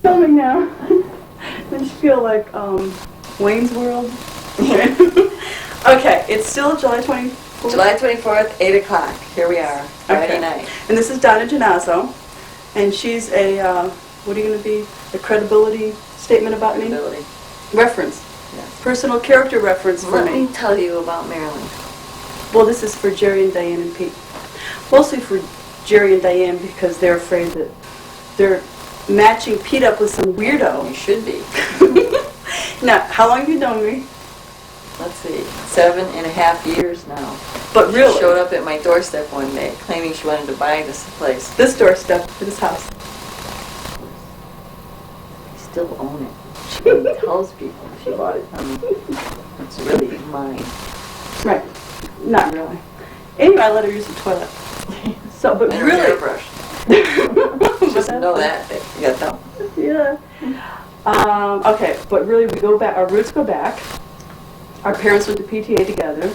Filming now. Don't you feel like Wayne's World? Okay, it's still July 24th. July 24th, 8 o'clock. Here we are, Friday night. And this is Donna Janazzo, and she's a, what are you going to be? A credibility statement about me? Reference. Yes. Personal character reference for me. Let me tell you about Marilyn. Well, this is for Jerry and Diane and Pete. Mostly for Jerry and Diane because they're afraid that they're matching Pete up with some weirdo. You should be. Now, how long have you known me? Let's see, 7.5 years now. But really? She showed up at my doorstep one day, claiming she wanted to buy this place. This doorstep to this house. I still own it. She even tells people she bought it from me. It's really mine. Right. Not really. Anyway, I let her use the toilet. So, but and really. Her hairbrush. Just know that. You got that. Yeah. Okay, but really, we go back. Our roots go back. Our parents went to PTA together.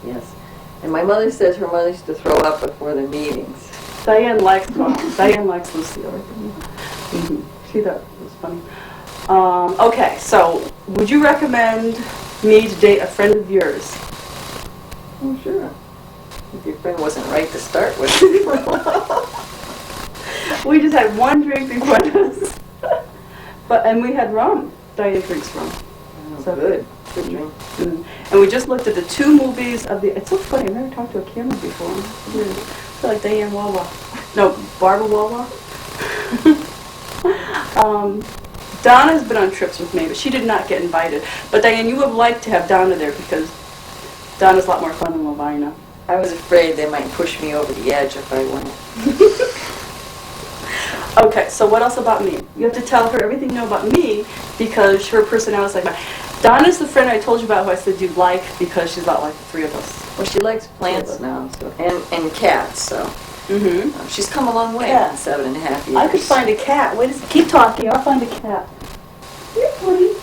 Yes. And my mother says her mother used to throw up before the meetings. Diane likes Lucille. She thought it was funny. Okay, so would you recommend me to date a friend of yours? Oh, sure. If your friend wasn't right to start with. We just had one drink before this. And we had rum. Diane drinks rum. Oh, So good. Good drink. And we just looked at the 2 movies of the... It's so funny, I've never talked to a camera before. It's weird. I feel like Diane Wawa. No, Barbara Wawa. Donna's been on trips with me, but she did not get invited. But Diane, you would have liked to have Donna there because Donna's a lot more fun than Lavina. I was afraid they might push me over the edge if I went. Okay, so what else about me? You have to tell her everything you know about me because her personality is like mine. Donna's the friend I told you about who I said you'd like because she's about like the 3 of us. Well, she likes plants now, so and cats, so she's come a long way in 7.5 years. I could find a cat. Wait, keep talking. I'll find a cat. Here, buddy.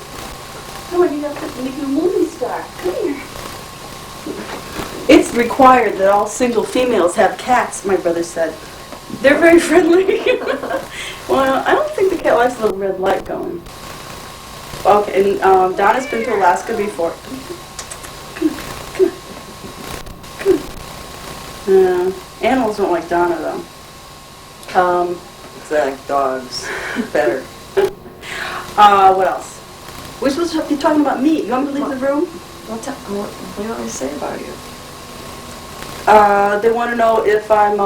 Come on, you got to make you a movie star. Come here. It's required that all single females have cats, my brother said. They're very friendly. Well, I don't think the cat likes the little red light going. Okay, and Donna's been to Alaska before. Come on. Animals don't like Donna, though. It's like dogs. Better. What else? We're supposed to be talking about me. You want me to leave the room? What do you want me to say about you? They want to know if I'm,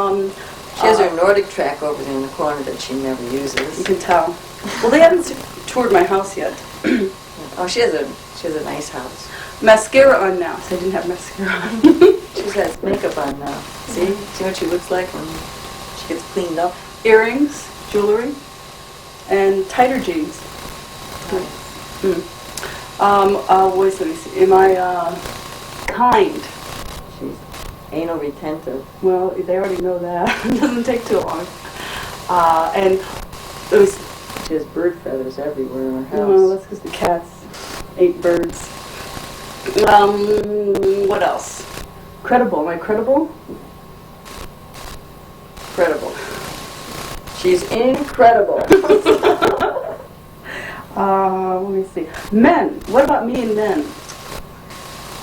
She has her Nordic track over there in the corner that she never uses. You can tell. Well, they haven't toured my house yet. Oh, she has a nice house. Mascara on now. So I didn't have mascara on. She has makeup on now. See what she looks like when she gets cleaned up? Earrings, jewelry, and tighter jeans. Wait, let me see. Am I kind? She's anal retentive. Well, they already know that. It doesn't take too long. And it was. She has bird feathers everywhere in her house. No, that's because the cats ate birds. What else? Credible. Am I credible? Credible. She's incredible. Let me see. Men. What about me and men?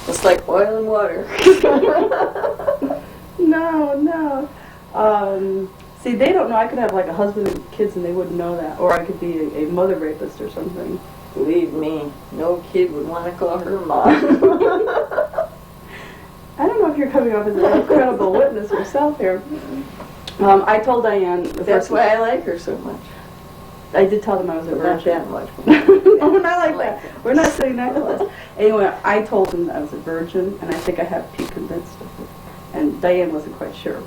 It's like oil and water. No. See, they don't know. I could have like a husband and kids and they wouldn't know that. Or I could be a mother rapist or something. Believe me, no kid would want to call her mom. I don't know if you're coming off as a credible witness yourself here. I told Diane... That's why I like her so much. I did tell them I was a virgin. Not that much. No, not like that. We're not saying that close. Anyway, I told them that I was a virgin, and I think I have Pete convinced of it. And Diane wasn't quite sure.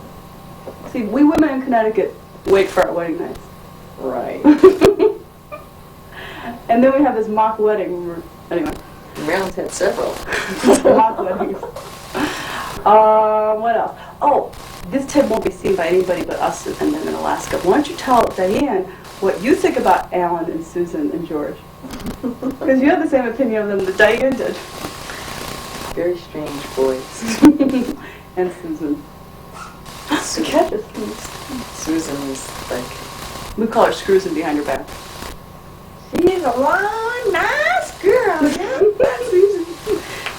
See, we women in Connecticut wait for our wedding nights. Right. And then we have this mock wedding. Anyway. Marilyn's had several. Mock weddings. What else? Oh, this tip won't be seen by anybody but us and them in Alaska. Why don't you tell Diane what you think about Alan and Susan and George? Because you have the same opinion of them that Diane did. Very strange boys. And Susan. Susan is like... We call her Screwsin behind her back. she's a one nice girl. That's easy.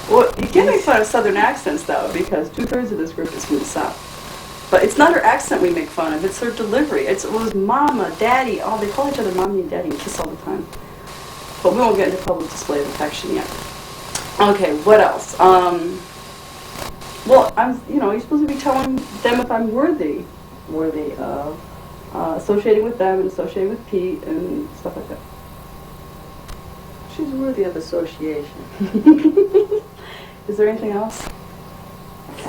Well, you can't make fun of Southern accents, though, because 2/3 of this group is from the South. But it's not her accent we make fun of, it's her delivery. It was mama, daddy, they call each other mommy and daddy and kiss all the time. But we won't get into public display of affection yet. Okay, what else? Well, you're supposed to be telling them if I'm worthy of associating with them and associating with Pete and stuff like that. She's worthy of association. Is there anything else?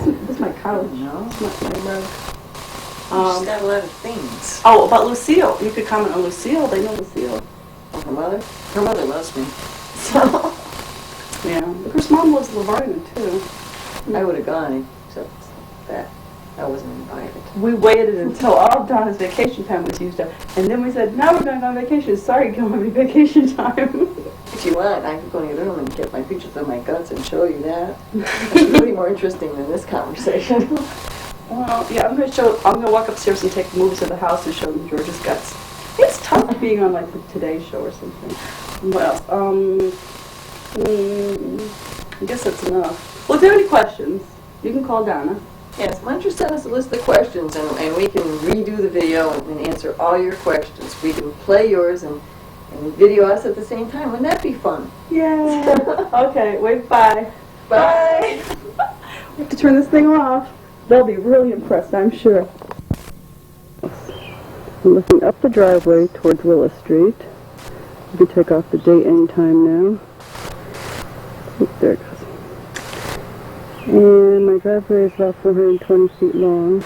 This is my couch. No. It's my rug. She's got a lot of things. Oh, about Lucille. You could comment on Lucille. They know Lucille. Oh, her mother? Her mother loves me. So, yeah. Of course, Mom loves Laverne, too. I would have gone, except that I wasn't invited. We waited until all of Donna's vacation time was used up, and then we said, now we're going to go on vacation. Sorry, you don't have any vacation time. If you want, I could go in the room and get my pictures of my guts and show you that. That's really more interesting than this conversation. Well, yeah, I'm going to walk upstairs and take movies of the house and show them George's guts. It's tough being on, like, the Today Show or something. What else? I guess that's enough. Well, if you have any questions, you can call Donna. Yes, why don't you send us a list of questions and we can redo the video and answer all your questions. We can play yours and video us at the same time. Wouldn't that be fun? Yeah. Okay, wait, bye. Bye. We have to turn this thing off. They'll be really impressed, I'm sure. I'm looking up the driveway towards Willow Street. You can take off the date anytime now. Oops, there it goes. And my driveway is about 420 feet long. I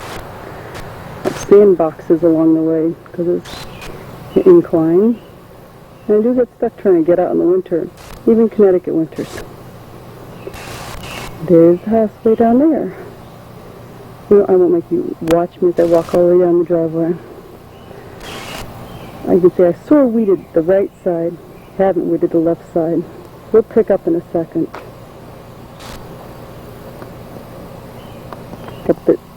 have sandboxes along the way because it's an incline. And I do get stuck trying to get out in the winter, even Connecticut winters. There's the house way down there. I won't make you watch me as I walk all the way down the driveway. I can say I sort of weeded the right side, haven't weeded the left side. We'll pick up in a second.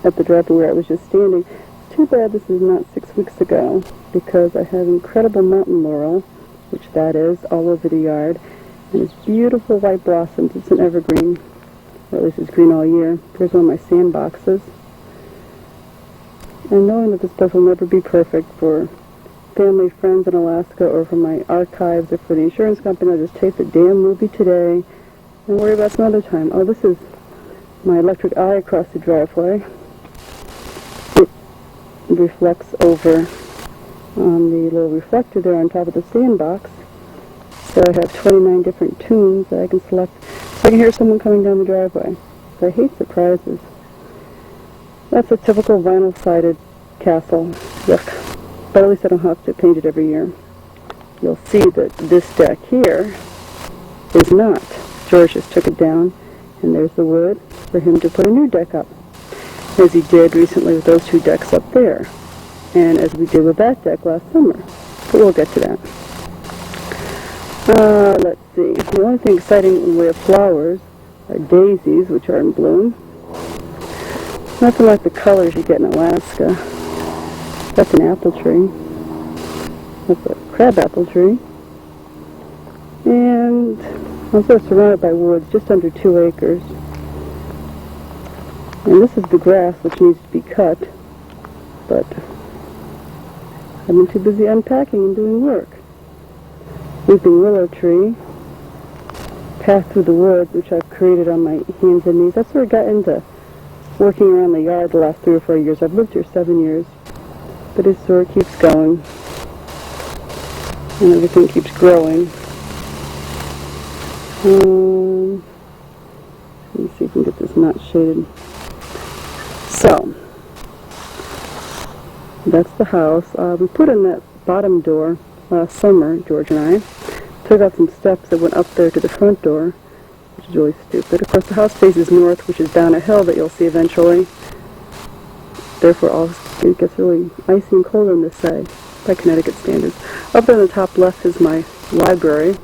At the driveway where I was just standing. It's too bad this is not 6 weeks ago, because I have incredible mountain laurel, which that is, all over the yard, and it's beautiful white blossoms. It's an evergreen, or at least it's green all year. Here's one of my sandboxes. And knowing that this place will never be perfect for family, friends in Alaska, or for my archives, or for the insurance company, I'll just take the damn movie today and worry about some other time. Oh, this is my electric eye across the driveway. It reflects over on the little reflector there on top of the sandbox. So I have 29 different tunes that I can select. So I can hear someone coming down the driveway. So I hate surprises. That's a typical vinyl-sided castle. Yuck. But at least I don't have to paint it every year. You'll see that this deck here is not. George just took it down, and there's the wood for him to put a new deck up, as he did recently with those two decks up there, and as we did with that deck last summer. But we'll get to that. Let's see. The only thing exciting in the way of flowers are daisies, which are in bloom. Nothing like the colors you get in Alaska. That's an apple tree. That's a crab apple tree. And I'm sort of surrounded by woods, just under 2 acres. And this is the grass, which needs to be cut. But I've been too busy unpacking and doing work. Weeping willow tree. Path through the woods, which I've created on my hands and knees. That's where I got into working around the yard the last 3 or 4 years. I've lived here 7 years. But it sort of keeps going. And everything keeps growing. Let me see if we can get this knot shaded. So, that's the house. We put in that bottom door last summer, George and I. Took out some steps that went up there to the front door, which is really stupid. Of course, the house faces north, which is down a hill that you'll see eventually. Therefore, it gets really icy and cold on this side, by Connecticut standards. Up on the top left is my library,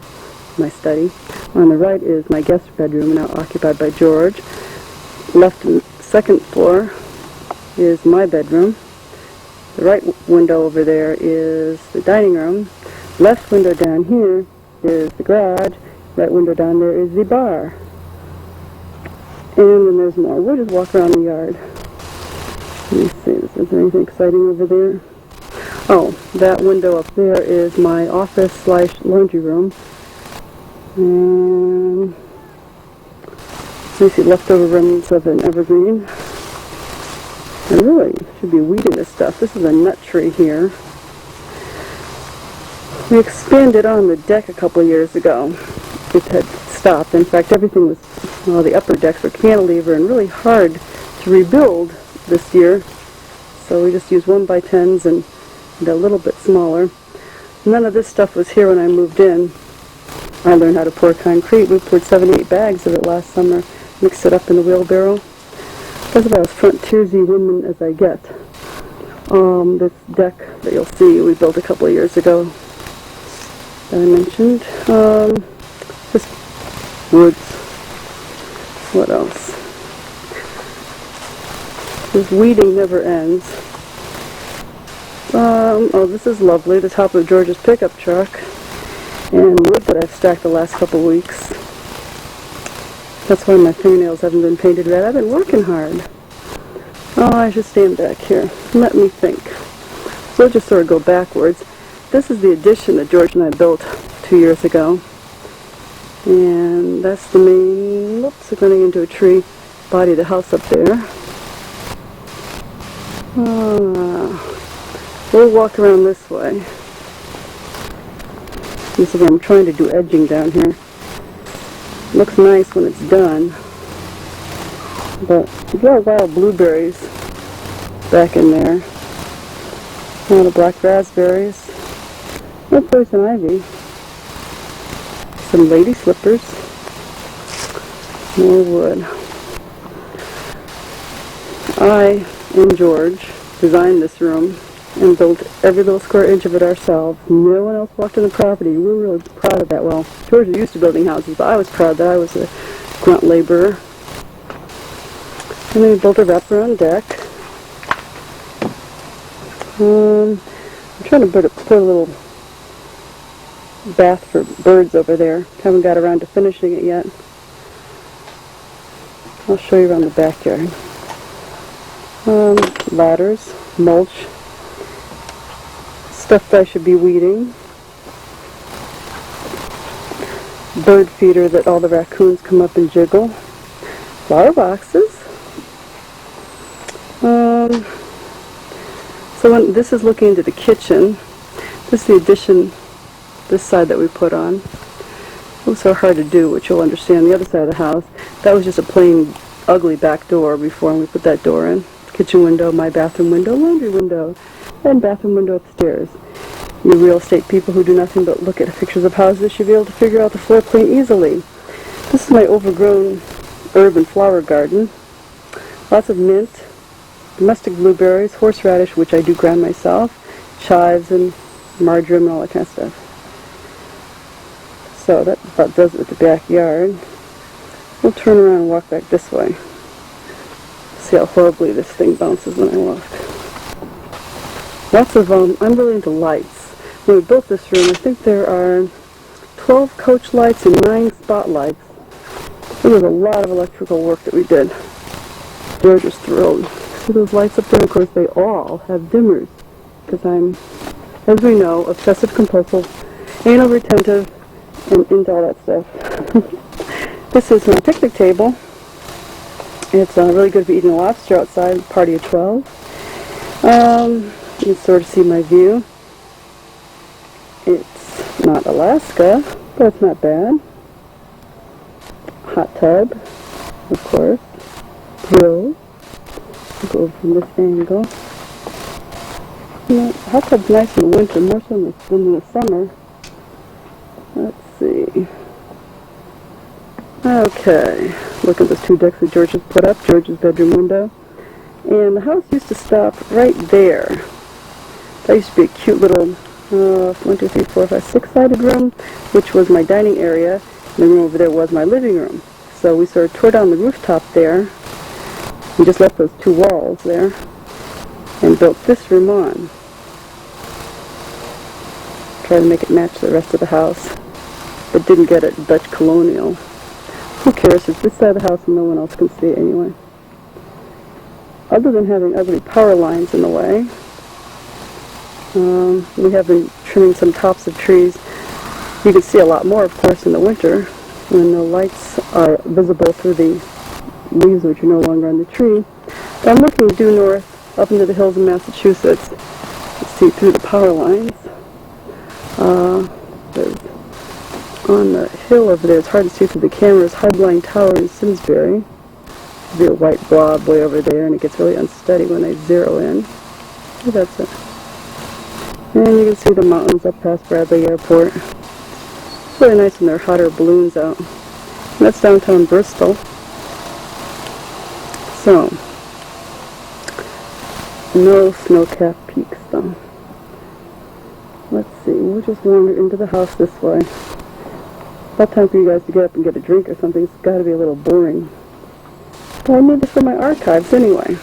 my study. On the right is my guest bedroom, now occupied by George. Left and second floor is my bedroom. The right window over there is the dining room. Left window down here is the garage. That window down there is the bar. And then there's more. We'll just walk around the yard. Let me see, is there anything exciting over there? Oh, that window up there is my office / laundry room. And you see leftover remnants of an evergreen. I really should be weeding this stuff. This is a nut tree here. We expanded on the deck a couple of years ago. It had stopped. In fact, everything was, well, the upper decks were cantilever and really hard to rebuild this year. So we just used 1x10s and a little bit smaller. None of this stuff was here when I moved in. I learned how to pour concrete. We poured 78 bags of it last summer, mixed it up in the wheelbarrow. That's about as frontiersy woman as I get. This deck that you'll see we built a couple of years ago that I mentioned. Just woods. What else? This weeding never ends. Oh, this is lovely. The top of George's pickup truck and wood that I've stacked the last couple of weeks. That's why my fingernails haven't been painted red. I've been working hard. Oh, I should stand back here. Let me think. We'll just sort of go backwards. This is the addition that George and I built 2 years ago. And that's the main, whoops, we're running into a tree, body of the house up there. We'll walk around this way. This is where I'm trying to do edging down here. Looks nice when it's done. But you got wild blueberries back in there. A lot of black raspberries. No poison ivy. Some lady slippers. More wood. I and George designed this room and built every little square inch of it ourselves. No one else walked on the property. We were really proud of that. Well, George was used to building houses, but I was proud that I was a grunt laborer. And then we built a wraparound deck. I'm trying to put a little bath for birds over there. Haven't got around to finishing it yet. I'll show you around the backyard. Ladders, mulch, stuff that I should be weeding. Bird feeder that all the raccoons come up and jiggle. Flower boxes. So this is looking into the kitchen. This is the addition, this side that we put on. It was so hard to do, which you'll understand. The other side of the house, that was just a plain, ugly back door before we put that door in. Kitchen window, my bathroom window, laundry window, and bathroom window upstairs. You real estate people who do nothing but look at pictures of houses should be able to figure out the floor plan easily. This is my overgrown herb and flower garden. Lots of mint, domestic blueberries, horseradish, which I do grind myself, chives and marjoram and all that kind of stuff. So that about does it with the backyard. We'll turn around and walk back this way. See how horribly this thing bounces when I walk. Lots of, I'm really into lights. When we built this room, I think there are 12 coach lights and 9 spotlights. There was a lot of electrical work that we did. George was thrilled. See those lights up there? Of course, they all have dimmers. Because I'm, as we know, obsessive compulsive, anal retentive, and into all that stuff. This is my picnic table. It's really good for eating lobster outside, party of 12. You can sort of see my view. It's not Alaska, but it's not bad. Hot tub, of course. Grill. I'll go from this angle. You know, hot tub's nice in the winter, more so than in the summer. Let's see. Okay, look at those 2 decks that George has put up, George's bedroom window. And the house used to stop right there. That used to be a cute little 1, 2, 3, 4, 5, 6-sided room, which was my dining area. And the room over there was my living room. So we sort of tore down the rooftop there and just left those 2 walls there and built this room on. Try to make it match the rest of the house. but didn't get it Dutch colonial. Who cares? It's this side of the house and no one else can see it anyway. Other than having ugly power lines in the way, we have been trimming some tops of trees. You can see a lot more, of course, in the winter when the lights are visible through the leaves which are no longer on the tree. But I'm looking due north, up into the hills of Massachusetts, to see through the power lines. There's on the hill over there, it's hard to see through the cameras, High-Blind Tower in Simsbury. There'll be a white blob way over there, and it gets really unsteady when I zero in. So that's it. And you can see the mountains up past Bradley Airport. It's really nice when there are hot air balloons out. And that's downtown Bristol. So, no snow-capped peaks though. Let's see, we'll just wander into the house this way. About time for you guys to get up and get a drink or something. It's got to be a little boring. But I need this for my archives anyway.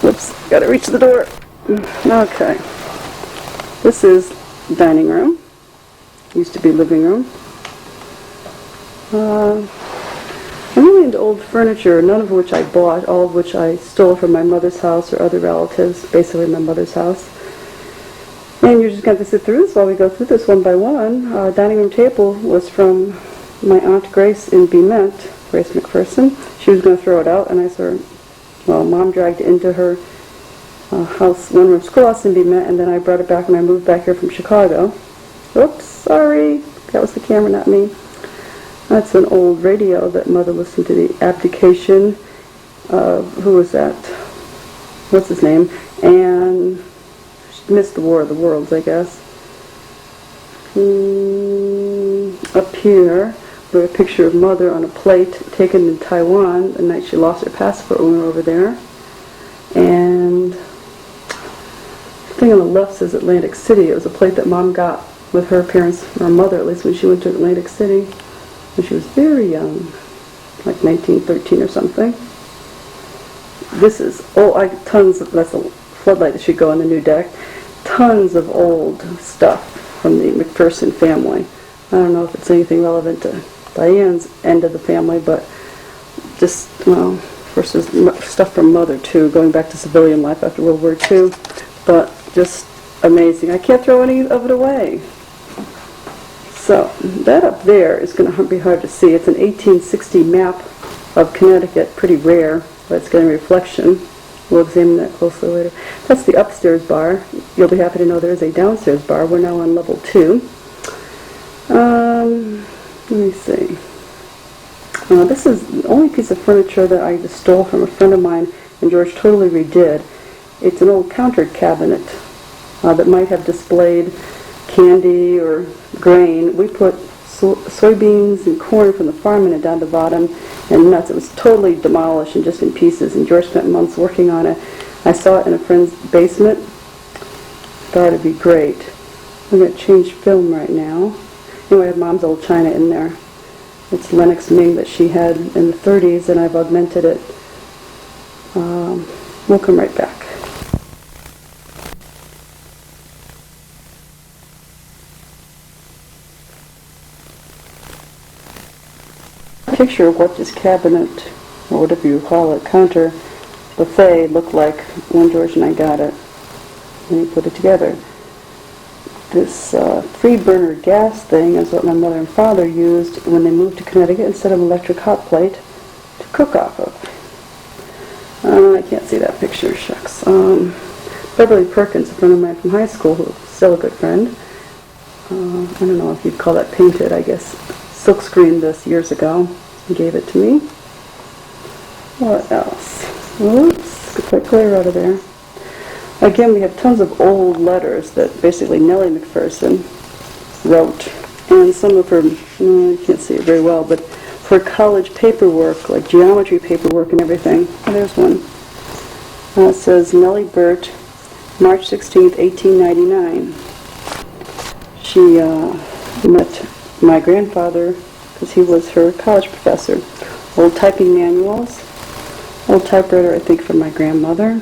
Whoops, got to reach the door. Okay. This is dining room. Used to be living room. I'm really into old furniture, none of which I bought, all of which I stole from my mother's house or other relatives, basically my mother's house. And you're just going to sit through this while we go through this one by one. Dining room table was from my Aunt Grace in Bement, Grace McPherson. She was going to throw it out, and I saw her, well, Mom dragged it into her house, one-room schoolhouse in Bement, and then I brought it back when I moved back here from Chicago. Oops, sorry. That was the camera, not me. That's an old radio that Mother listened to, the abdication of, who was that? What's his name? And she missed the War of the Worlds, I guess. Up here, we have a picture of Mother on a plate taken in Taiwan the night she lost her passport when we were over there. And the thing on the left says Atlantic City. It was a plate that Mom got with her parents, or Mother at least, when she went to Atlantic City. When she was very young, like 1913 or something. This is, tons of, that's a floodlight that should go on the new deck. Tons of old stuff from the McPherson family. I don't know if it's anything relevant to Diane's end of the family, but just, well, of course there's stuff from Mother too, going back to civilian life after World War II, but just amazing. I can't throw any of it away. So that up there is going to be hard to see. It's an 1860 map of Connecticut, pretty rare, but it's getting reflection. We'll examine that closely later. That's the upstairs bar. You'll be happy to know there is a downstairs bar. We're now on level 2. Let me see. This is the only piece of furniture that I just stole from a friend of mine and George totally redid. It's an old counter cabinet that might have displayed candy or grain. We put soybeans and corn from the farm in it down the bottom and nuts. It was totally demolished and just in pieces, and George spent months working on it. I saw it in a friend's basement. Thought it'd be great. I'm going to change film right now. Anyway, I have Mom's old china in there. It's Lenox Ming that she had in the 30s, and I've augmented it. We'll come right back. Picture of what this cabinet, or whatever you call it, counter buffet looked like when George and I got it, and we put it together. This 3-burner gas thing is what my mother and father used when they moved to Connecticut instead of an electric hot plate to cook off of. I can't see that picture, shucks. Beverly Perkins, a friend of mine from high school, who's still a good friend. I don't know if you'd call that painted, I guess. Silk screened this years ago and gave it to me. What else? Oops, get that glare out of there. Again, we have tons of old letters that basically Nellie McPherson wrote, and some of her, you can't see it very well, but for college paperwork, like geometry paperwork and everything. Oh, there's one. It says Nellie Burt, March 16th, 1899. She met my grandfather because he was her college professor. Old typing manuals, old typewriter, I think, from my grandmother,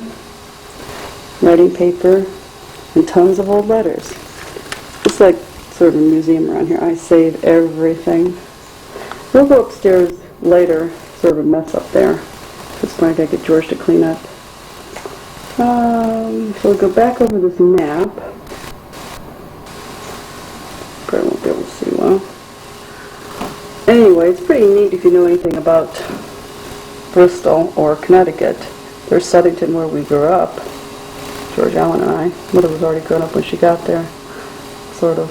writing paper, and tons of old letters. It's like sort of a museum around here. I save everything. We'll go upstairs later, sort of a mess up there. At this point I gotta get George to clean up. So we'll go back over this map. Probably won't be able to see well. Anyway, it's pretty neat if you know anything about Bristol or Connecticut. There's Southington where we grew up. George Allen and I. Mother was already grown up when she got there, sort of.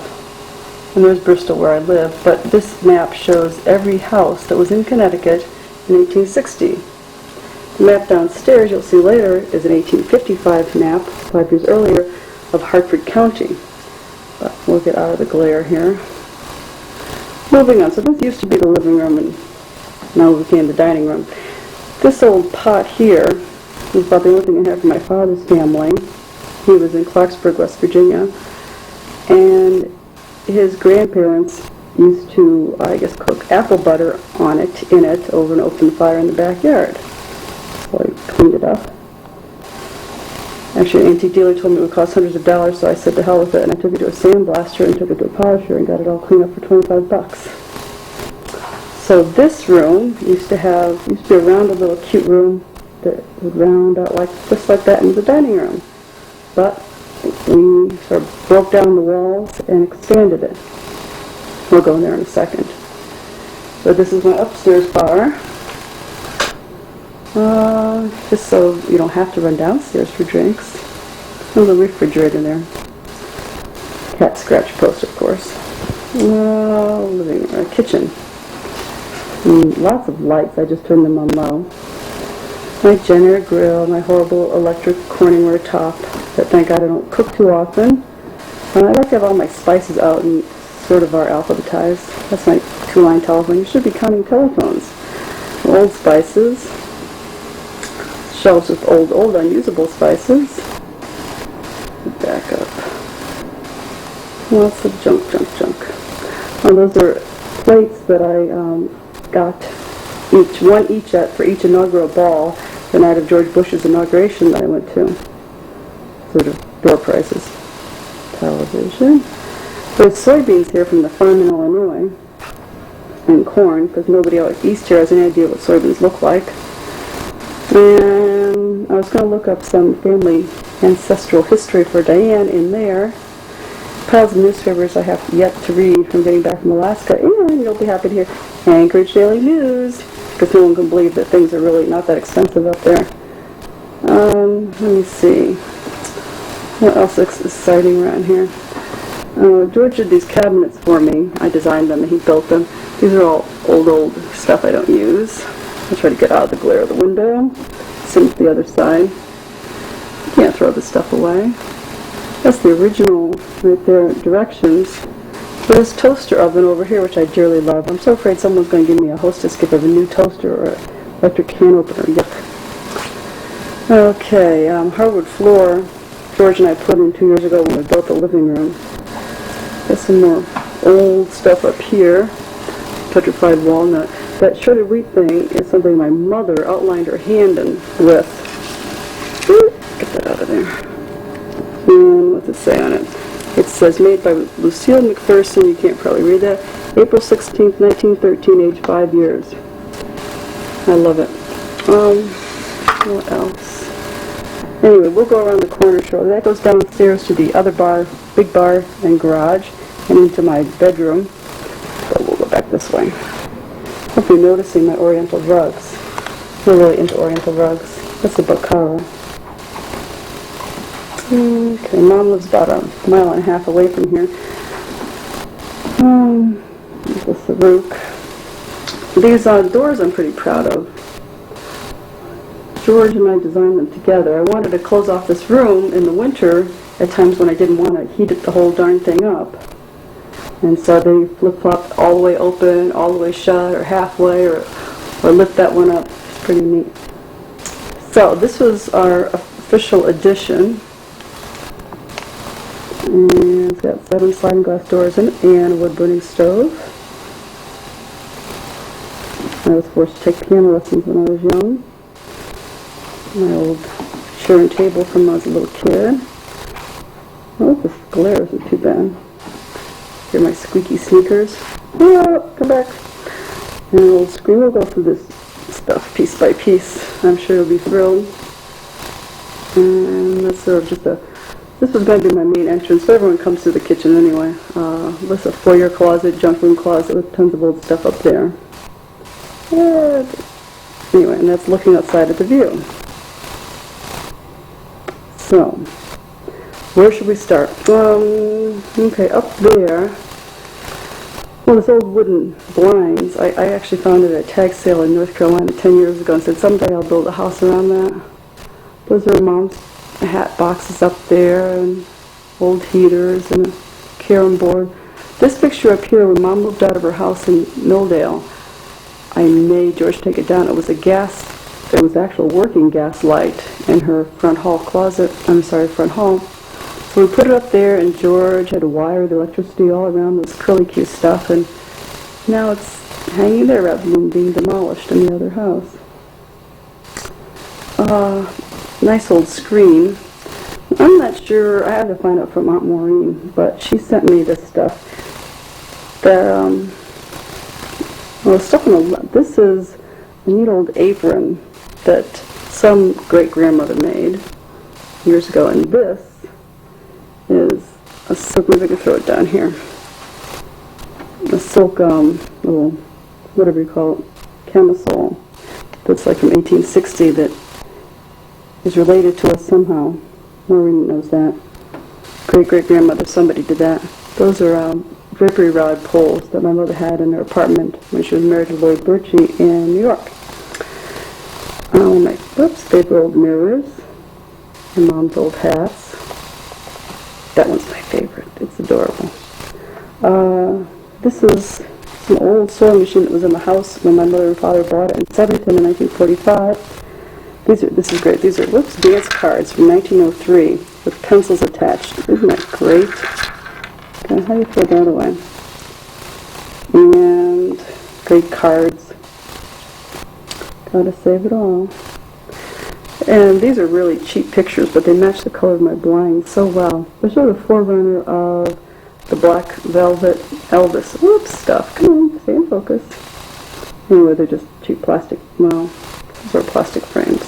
And there's Bristol where I live, but this map shows every house that was in Connecticut in 1860. The map downstairs, you'll see later, is an 1855 map, 5 years earlier, of Hartford County. But we'll get out of the glare here. Moving on, so this used to be the living room, and now it became the dining room. This old pot here was about the only thing I had from my father's family. He was in Clarksburg, West Virginia, and his grandparents used to, I guess, cook apple butter in it over an open fire in the backyard. So I cleaned it up. Actually, an antique dealer told me it would cost hundreds of dollars, so I said to hell with it, and I took it to a sandblaster and took it to a polisher and got it all cleaned up for 25 bucks. So this room used to be a rounded little cute room that would round out just like that into the dining room. But we sort of broke down the walls and expanded it. We'll go in there in a second. So this is my upstairs bar. Just so you don't have to run downstairs for drinks. A little refrigerator there. Cat scratch post, of course. Living room, kitchen. Lots of lights. I just turned them on low. My Jenner grill, my horrible electric Corningware top that thank God I don't cook too often. And I like to have all my spices out and sort of are alphabetized. That's my 2-line telephone. You should be counting telephones. Old spices. Shelves with old unusable spices. Back up. Lots of junk. Oh, those are plates that I got one each for each inaugural ball the night of George Bush's inauguration that I went to. Sort of door prices. Television. There's soybeans here from the farm in Illinois. And corn, because nobody out east here has any idea what soybeans look like. And I was going to look up some family ancestral history for Diane in there. Piles of newspapers I have yet to read from getting back from Alaska. And you'll be happy to hear Anchorage Daily News, because no one can believe that things are really not that expensive up there. Let me see. What else is exciting around here? George did these cabinets for me. I designed them and he built them. These are all old stuff I don't use. I try to get out of the glare of the window. Same to the other side. You can't throw this stuff away. That's the original right there, directions. For this toaster oven over here, which I dearly love. I'm so afraid someone's going to give me a hostess gift of a new toaster or an electric can opener. Yuck. Okay, hardwood floor. George and I put in 2 years ago when we built the living room. There's some more old stuff up here. Petrified walnut. That shredded wheat thing is something my mother outlined her hand with. Get that out of there. And what's it say on it? It says made by Lucille McPherson. You can't probably read that. April 16th, 1913, age 5 years. I love it. What else? Anyway, we'll go around the corner shortly. That goes downstairs to the other bar, big bar and garage, and into my bedroom. So we'll go back this way. Hope you're noticing my oriental rugs. We're really into oriental rugs. That's the Bokhara. Okay, Mom lives about 1.5 miles away from here. This is the Rook. These doors I'm pretty proud of. George and I designed them together. I wanted to close off this room in the winter at times when I didn't want to heat the whole darn thing up. And so they flip-flopped all the way open, all the way shut, or halfway, or lift that one up. It's pretty neat. So this was our official edition. And it's got 7 sliding glass doors in it and a wood-burning stove. I was forced to take piano lessons when I was young. My old chair and table from when I was a little kid. Oh, this glare isn't too bad. Hear my squeaky sneakers. Oh, come back. And an old screen. We'll go through this stuff piece by piece. I'm sure you'll be thrilled. And that's sort of just this was going to be my main entrance, but everyone comes through the kitchen anyway. This is a foyer closet, junk room closet with tons of old stuff up there. And anyway, and that's looking outside at the view. So, where should we start? Okay, up there. Well, this old wooden blinds, I actually found it at a tag sale in North Carolina 10 years ago and said, someday I'll build a house around that. Those are Mom's hat boxes up there, and old heaters, and a carom board. This picture up here, when Mom moved out of her house in Milldale, I made George take it down. It was actual working gas light in her front hall closet, front hall. So we put it up there, and George had to wire the electricity all around this curly-Q stuff, and now it's hanging there rather than being demolished in the other house. Nice old screen. I'm not sure, I had to find out from Aunt Maureen, but she sent me this stuff. This is a neat old apron that some great-grandmother made years ago, and this is a silk, maybe I can throw it down here, a silk, little, whatever you call it, camisole that's like from 1860 that is related to us somehow. Maureen knows that. Great-great-grandmother, somebody did that. Those are drapery rod poles that my mother had in her apartment when she was married to Lloyd Birchie in New York. They've old mirrors and Mom's old hats. That one's my favorite. It's adorable. This is an old sewing machine that was in the house when my mother and father bought it in Sevington in 1945. This is great. These are dance cards from 1903 with pencils attached. Isn't that great? Okay, how do you throw that away? And great cards. Gotta save it all. And these are really cheap pictures, but they match the color of my blinds so well. They're sort of forerunner of the black velvet Elvis stuff. Come on, stay in focus. Anyway, they're just cheap plastic. Well, these are plastic frames.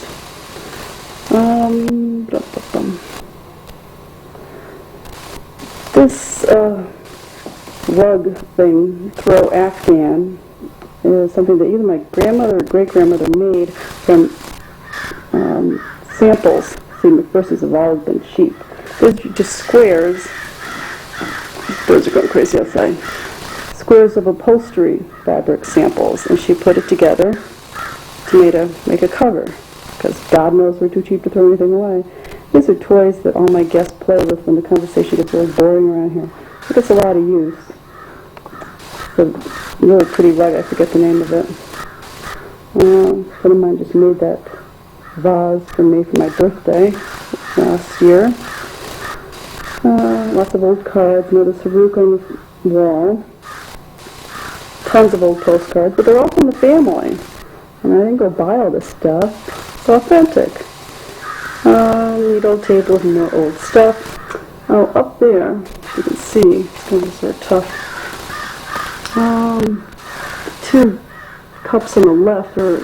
This rug thing, throw Afghan, is something that either my grandmother or great-grandmother made from samples. See, McPherson's have always been cheap. These are just squares. Birds are going crazy outside. Squares of upholstery fabric samples, and she put it together to make a cover, because God knows we're too cheap to throw anything away. These are toys that all my guests play with when the conversation gets really boring around here. It gets a lot of use. It's a really pretty rug, I forget the name of it. A friend of mine just made that vase for me for my birthday last year. Lots of old cards, notice Haruk on the wall. Tons of old postcards, but they're all from the family. And I didn't go buy all this stuff. It's authentic. Neat old table with more old stuff. Oh, up there, you can see, it's going to be sort of tough. Two cups on the left are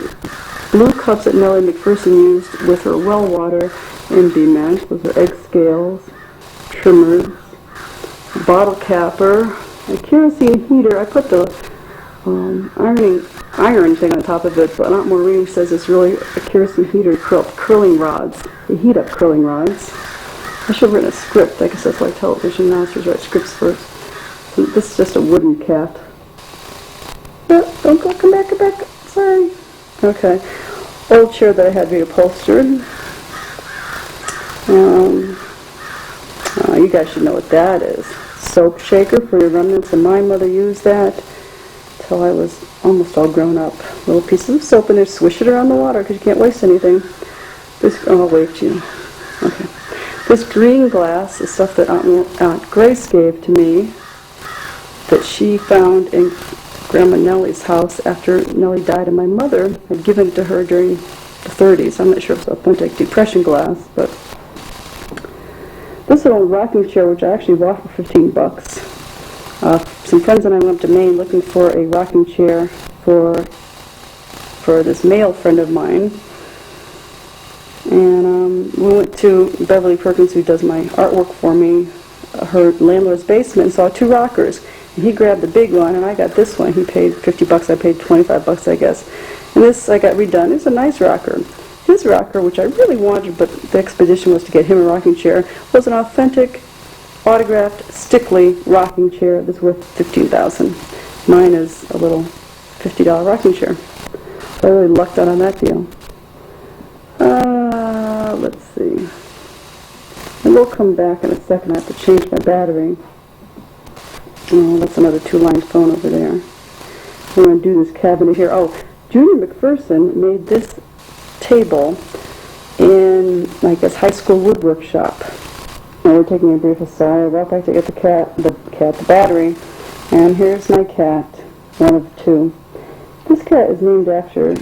blue cups that Nellie McPherson used with her well water in B-Mensch. Those are egg scales, trimmers, bottle capper, a kerosene heater. I put the iron thing on top of it, but Aunt Maureen says it's really a kerosene heater to curl up curling rods. They heat up curling rods. I should have written a script. I guess that's why television announcers write scripts first. So this is just a wooden cat. No, don't go, come back, sorry. Okay. Old chair that I had reupholstered. You guys should know what that is. Soap shaker for your remnants, and my mother used that till I was almost all grown up. Little pieces of soap in there, swish it around the water because you can't waste anything. I'll wave to you. Okay. This green glass is stuff that Aunt Grace gave to me that she found in Grandma Nellie's house after Nellie died, and my mother had given it to her during the 30s. I'm not sure if it's authentic Depression glass, but this is an old rocking chair which I actually bought for $15. Some friends and I went up to Maine looking for a rocking chair for this male friend of mine. And we went to Beverly Perkins, who does my artwork for me, her landlord's basement, and saw 2 rockers. And he grabbed the big one, and I got this one. He paid $50, I paid $25, I guess. And this I got redone. It's a nice rocker. His rocker, which I really wanted, but the expedition was to get him a rocking chair, was an authentic, autographed, Stickley rocking chair that's worth $15,000. Mine is a little $50 rocking chair. I really lucked out on that deal. Let's see. And we'll come back in a second. I have to change my battery. Oh, that's another 2-line phone over there. I'm going to do this cabinet here. Oh, Junior McPherson made this table in, I guess, high school woodwork shop. Now we're taking a brief aside. I walk back to get the battery. And here's my cat, one of 2. This cat is named after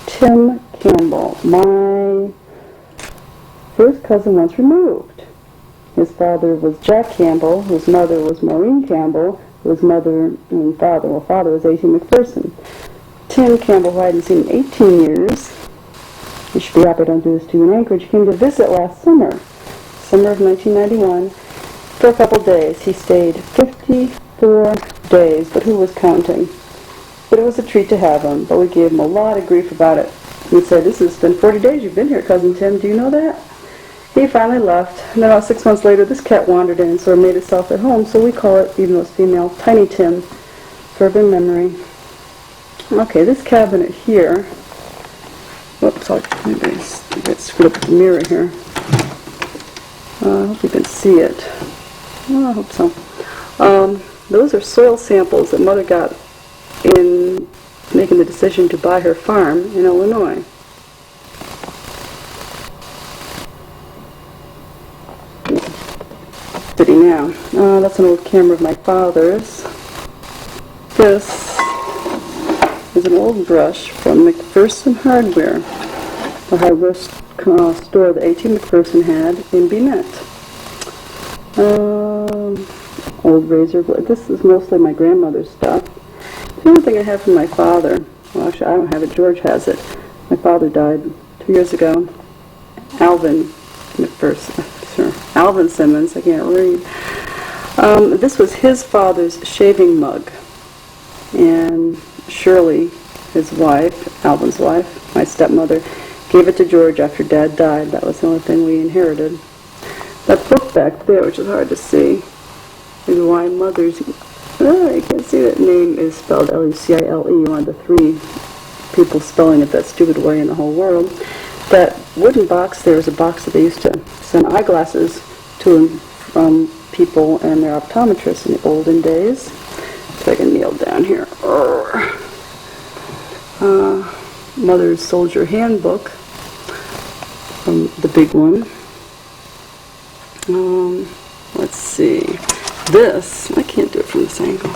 Tim Campbell, my first cousin once removed. His father was Jack Campbell, whose mother was Maureen Campbell, whose mother and father was A.T. McPherson. Tim Campbell, who I hadn't seen in 18 years, you should be happy I don't do this to you in Anchorage, came to visit last summer of 1991, for a couple days. He stayed 54 days, but who was counting? But it was a treat to have him, but we gave him a lot of grief about it. We said, this has been 40 days you've been here, Cousin Tim, do you know that? He finally left, and then about 6 months later, this cat wandered in and sort of made itself at home, so we call it, even though it's female, Tiny Tim, sort of in memory. Okay, this cabinet here, whoops, maybe I screwed up the mirror here. I hope you can see it. Well, I hope so. Those are soil samples that Mother got in making the decision to buy her farm in Illinois. City now. That's an old camera of my father's. This is an old brush from McPherson Hardware, the hardware store that A.T. McPherson had in Benet. Old razor blade. This is mostly my grandmother's stuff. The only thing I have from my father, well, actually I don't have it, George has it. My father died 2 years ago. Alvin Simmons, I can't read. This was his father's shaving mug. And Shirley, his wife, Alvin's wife, my stepmother, gave it to George after Dad died. That was the only thing we inherited. That book back there, which is hard to see, is Why Mothers... Oh, you can't see that name is spelled L-E-C-I-L-E, one of the 3 people spelling it that stupid way in the whole world. That wooden box there is a box that they used to send eyeglasses to and from people and their optometrists in the olden days. So I can kneel down here. Mother's Soldier Handbook, the big one. Let's see. This, I can't do it from this angle.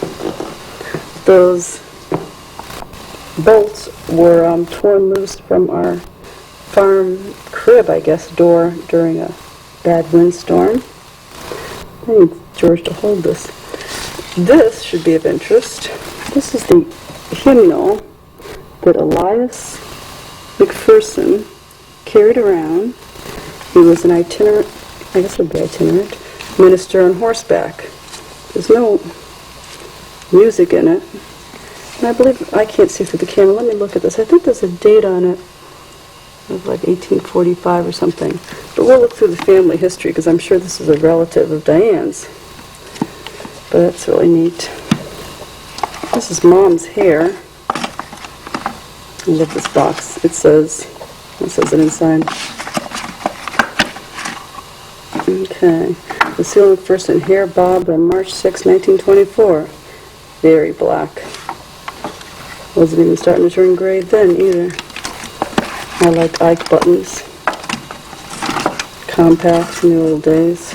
Those bolts were torn loose from our farm crib, I guess, door during a bad windstorm. I need George to hold this. This should be of interest. This is the hymnal that Elias McPherson carried around. He was an itinerant, I guess it would be itinerant, minister on horseback. There's no music in it. And I believe, I can't see through the camera, let me look at this. I think there's a date on it of like 1845 or something. But we'll look through the family history because I'm sure this is a relative of Diane's. But that's really neat. This is Mom's hair. I love this box. It says it inside. Okay. Lucille McPherson hair bob on March 6, 1924. Very black. Wasn't even starting to turn gray then either. I like Ike buttons. Compacts in the old days.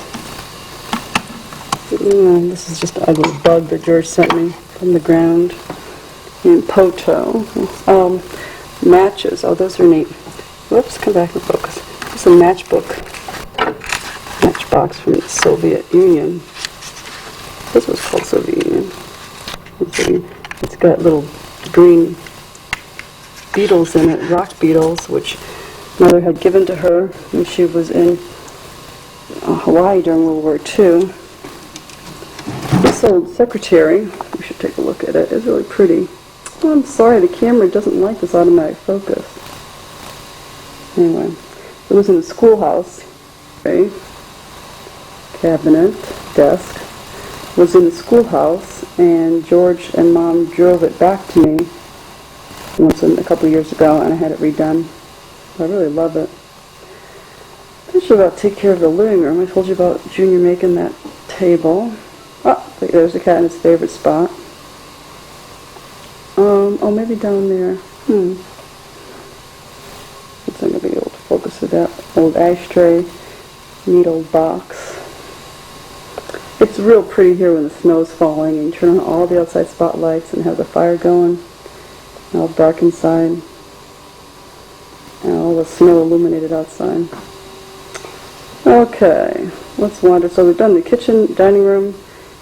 This is just a little bug that George sent me from the ground. And Poto. Matches. Oh, those are neat. Whoops, come back and focus. This is a matchbox from the Soviet Union. This was called Slovenian. It's got little green beetles in it, rock beetles, which Mother had given to her when she was in Hawaii during World War II. This old secretary, we should take a look at it, it's really pretty. Oh, I'm sorry, the camera doesn't like this automatic focus. Anyway, it was in the schoolhouse, right? Cabinet, desk, was in the schoolhouse, and George and Mom drove it back to me once a couple of years ago, and I had it redone. I really love it. I should about take care of the living room. I told you about Junior making that table. Oh, there's the cat in its favorite spot. Oh, maybe down there. It's not going to be able to focus with that old ashtray, neat old box. It's real pretty here when the snow's falling and you turn on all the outside spotlights and have the fire going. All dark inside. And all the snow illuminated outside. Okay, let's wander. So we've done the kitchen, dining room,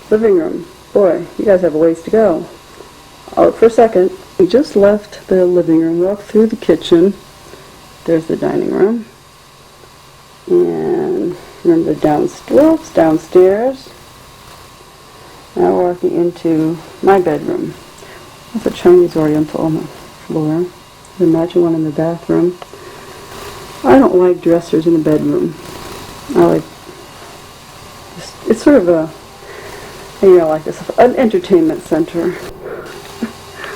living room. Boy, you guys have a ways to go. Oh, for a second, we just left the living room, walked through the kitchen. There's the dining room. And remember the downstairs. Now we're walking into my bedroom. That's a Chinese Oriental on the floor. Imagine one in the bathroom. I don't like dressers in the bedroom. I like, it's sort of a, like this, an entertainment center.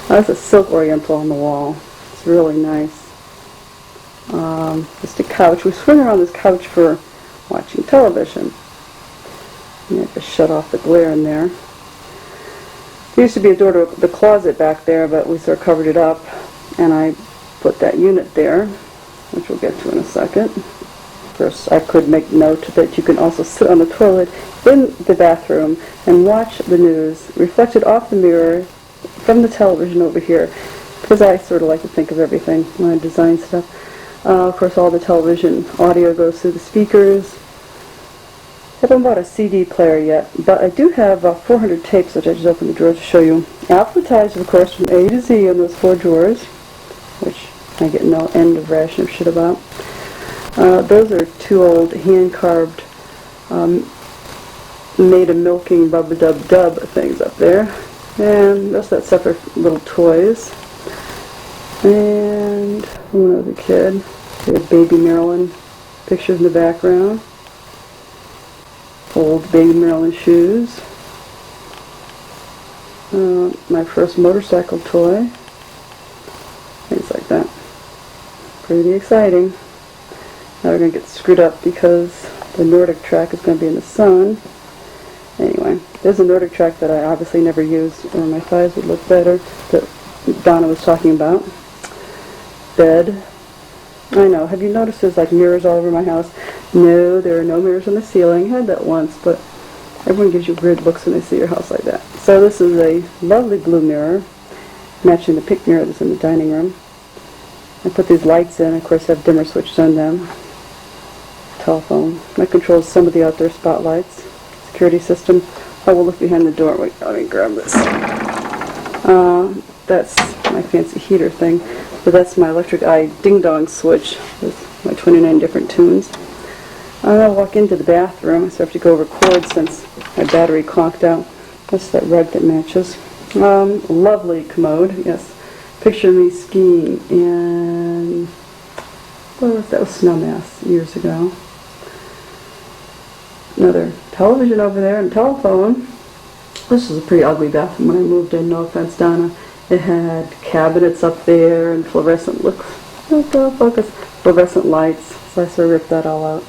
That's a silk Oriental on the wall. It's really nice. Just a couch. We swing around this couch for watching television. You have to shut off the glare in there. There used to be a door to the closet back there, but we sort of covered it up, and I put that unit there, which we'll get to in a second. First, I could make note that you can also sit on the toilet in the bathroom and watch the news reflected off the mirror from the television over here, because I sort of like to think of everything when I design stuff. Of course, all the television audio goes through the speakers. I haven't bought a CD player yet, but I do have 400 tapes, which I just opened the drawer to show you. Alphabetized, of course, from A to Z in those 4 drawers, which I get no end of ration of shit about. Those are 2 old hand-carved, made of milking rub-a-dub-dub things up there. And that's that separate little toys. And one other kid. We have baby Marilyn pictures in the background. Old baby Marilyn shoes. My first motorcycle toy. Things like that. Pretty exciting. Now we're going to get screwed up because the Nordic track is going to be in the sun. Anyway, there's a Nordic track that I obviously never used, or my thighs would look better, that Donna was talking about. Bed. I know, have you noticed there's like mirrors all over my house? No, there are no mirrors on the ceiling. I had that once, but everyone gives you weird looks when they see your house like that. So this is a lovely blue mirror, matching the pink mirror that's in the dining room. I put these lights in, of course I have dimmer switches on them. Telephone. That controls some of the outdoor spotlights. Security system. Oh, we'll look behind the door. Wait, let me grab this. That's my fancy heater thing. But that's my electric eye ding-dong switch with my 29 different tunes. I'll walk into the bathroom, so I have to go record since my battery conked out. That's that red that matches. Lovely commode, yes. Picture me skiing in, what was that? Was Snowmass years ago. Another television over there and telephone. This was a pretty ugly bathroom when I moved in, no offense, Donna. It had cabinets up there and fluorescent fluorescent lights. So I sort of ripped that all out.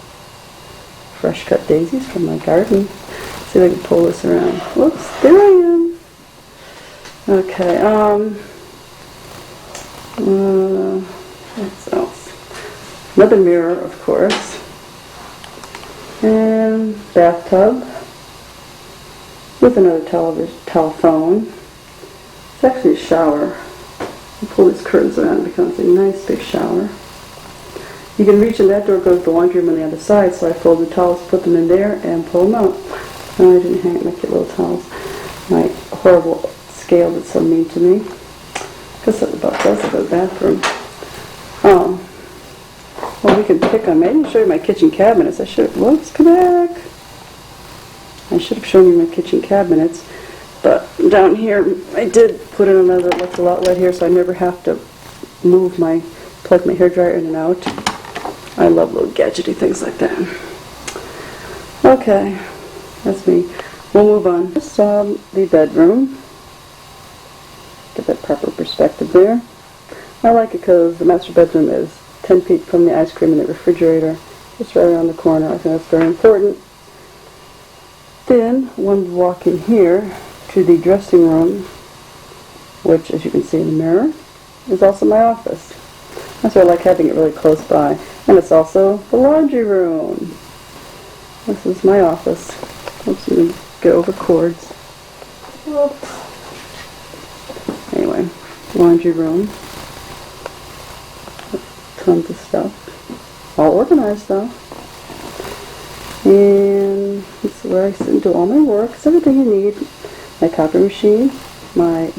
Fresh cut daisies from my garden. See if I can pull this around. Whoops, there I am. Okay, what else? Another mirror, of course. And bathtub with another telephone. It's actually a shower. You pull these curtains around, it becomes a nice big shower. You can reach in that door, goes the laundry room on the other side, so I fold the towels, put them in there, and pull them out. No, I didn't hang it, make it little towels. my horrible scale that's so mean to me. Because it about does it in the bathroom. Oh. Well, we can pick on, maybe show you my kitchen cabinets. I should have, whoops, come back. I should have shown you my kitchen cabinets. But down here, I did put in another electrical outlet here, so I never have to plug my hairdryer in and out. I love little gadgety things like that. Okay, that's me. We'll move on. Just the bedroom. Get that proper perspective there. I like it because the master bedroom is 10 feet from the ice cream and the refrigerator. Just right around the corner. I think that's very important. Then, one walk in here to the dressing room, which, as you can see in the mirror, is also my office. That's why I like having it really close by. And it's also the laundry room. This is my office. Oops, let me get over cords. Whoops. Anyway, laundry room. Tons of stuff. All organized though. And this is where I sit and do all my work. It's everything you need. My copy machine, my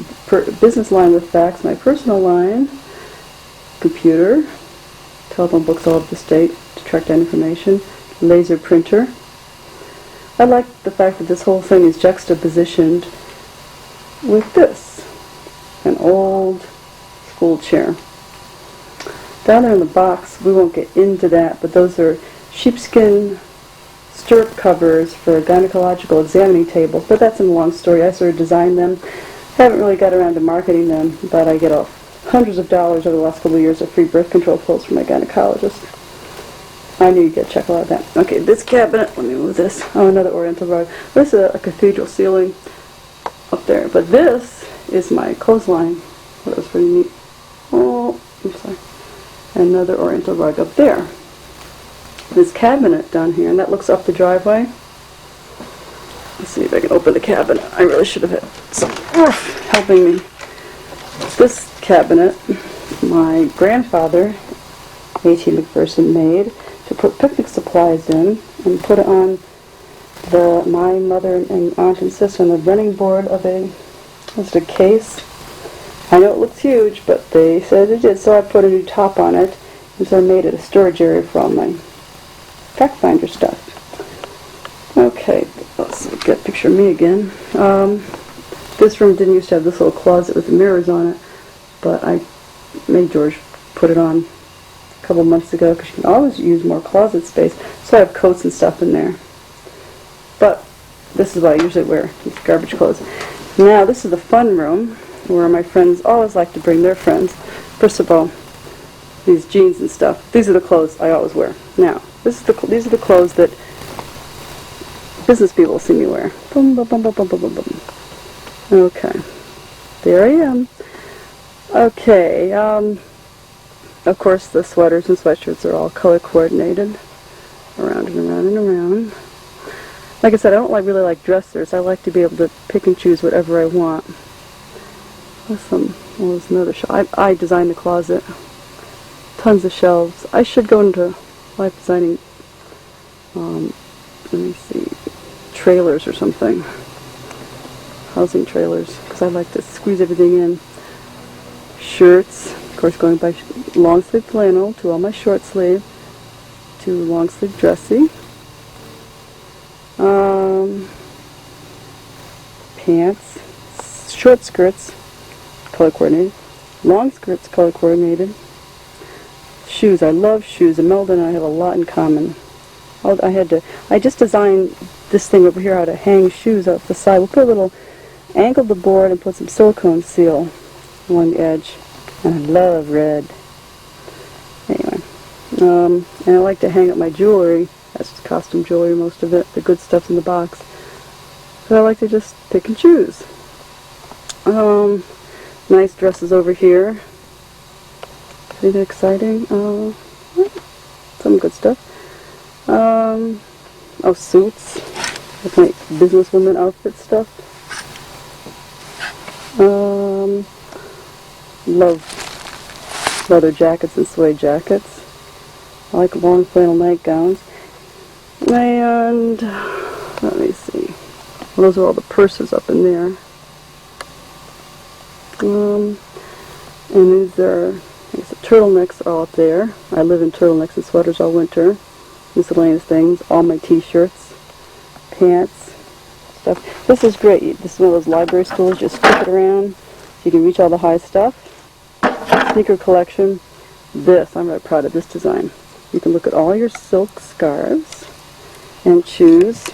business line with fax, my personal line, computer, telephone books all over the state to track down information, laser printer. I like the fact that this whole thing is juxtapositioned with this, an old school chair. Down there in the box, we won't get into that, but those are sheepskin stirrup covers for gynecological examining tables, but that's a long story. I sort of designed them. Haven't really got around to marketing them, but I get hundreds of dollars over the last couple of years of free birth control pills from my gynecologist. I knew you'd get a check out of that. Okay, this cabinet, let me move this. Oh, another oriental rug. This is a cathedral ceiling up there, but this is my clothesline. That was pretty neat. Oh, I'm sorry. Another oriental rug up there. This cabinet down here, and that looks up the driveway. Let's see if I can open the cabinet. I really should have had some helping me. This cabinet, my grandfather, A.T. McPherson, made to put picnic supplies in and put it on my mother and aunt and sister on the running board of a case. I know it looks huge, but they said it did, so I put a new top on it, and so I made it a storage area for all my fact finder stuff. Okay, let's get a picture of me again. This room didn't used to have this little closet with the mirrors on it, but I made George put it on a couple months ago because you can always use more closet space. So I have coats and stuff in there. But this is what I usually wear, these garbage clothes. Now this is the fun room where my friends always like to bring their friends. First of all, these jeans and stuff. These are the clothes I always wear. Now, these are the clothes that business people see me wear. Boom, boom, boom, boom, boom, boom, boom, boom. Okay, there I am. Okay, of course the sweaters and sweatshirts are all color coordinated, around and around and around. Like I said, I don't really like dressers. I like to be able to pick and choose whatever I want. There's another shelf. I designed the closet. Tons of shelves. I should go into life designing, let me see, trailers or something. Housing trailers, because I like to squeeze everything in. Shirts, of course, going by long sleeve flannel to all my short sleeve to long sleeve dressy. Pants, short skirts, color coordinated. Long skirts, color coordinated. Shoes, I love shoes. Imelda and I have a lot in common. I just designed this thing over here how to hang shoes off the side. We'll put a little, angle the board and put some silicone seal along the edge. And I love red. Anyway, and I like to hang up my jewelry. That's just costume jewelry, most of it. The good stuff's in the box. So I like to just pick and choose. Nice dresses over here. Anything exciting? Some good stuff. Suits. With my businesswoman outfit stuff. Love leather jackets and suede jackets. I like long flannel nightgowns. And let me see. Well, those are all the purses up in there. And these are, I guess, the turtlenecks are all up there. I live in turtlenecks and sweaters all winter. Miscellaneous things, all my t-shirts, pants, stuff. This is great. This is one of those library stools. Just stick it around so you can reach all the high stuff. Sneaker collection. This, I'm very proud of this design. You can look at all your silk scarves and choose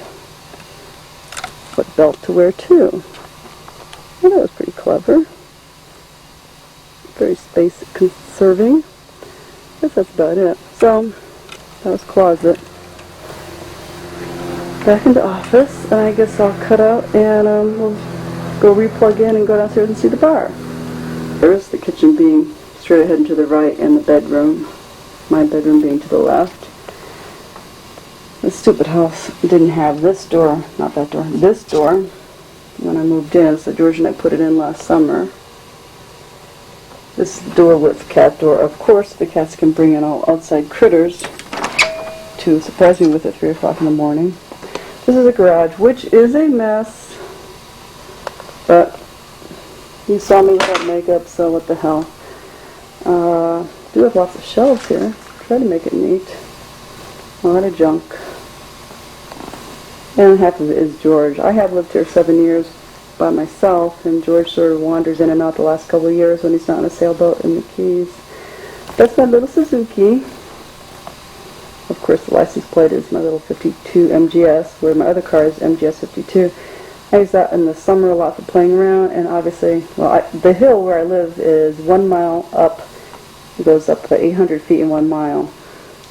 what belt to wear too. Well, that was pretty clever. Very space conserving. I guess that's about it. So, that was closet. Back into office, and I guess I'll cut out and we'll go replug in and go downstairs and see the bar. There's the kitchen being straight ahead and to the right, and the bedroom, my bedroom being to the left. This stupid house didn't have this door, not that door, this door when I moved in, so George and I put it in last summer. This door with cat door. Of course, the cats can bring in all outside critters to surprise me with at 3 o'clock in the morning. This is a garage, which is a mess, but you saw me without makeup, so what the hell. Do have lots of shelves here. Try to make it neat. A lot of junk. And half of it is George. I have lived here 7 years by myself, and George sort of wanders in and out the last couple of years when he's not on a sailboat in the Keys. That's my little Suzuki. Of course, the license plate is my little 52 MGS, where my other car is MGS 52. I use that in the summer a lot for playing around, and obviously, well, the hill where I live is 1 mile up. It goes up to 800 feet in 1 mile.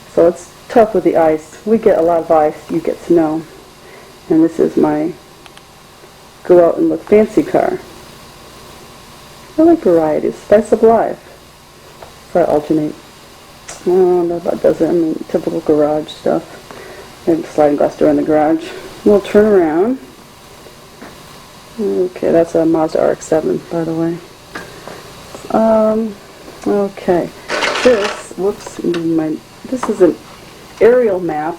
So it's tough with the ice. We get a lot of ice, you get snow. And this is my go out and look fancy car. I like variety, spice of life. So I alternate. Oh, that about does it. I mean, typical garage stuff. I have a sliding glass door in the garage. We'll turn around. Okay, that's a Mazda RX-7, by the way. Okay. This is an aerial map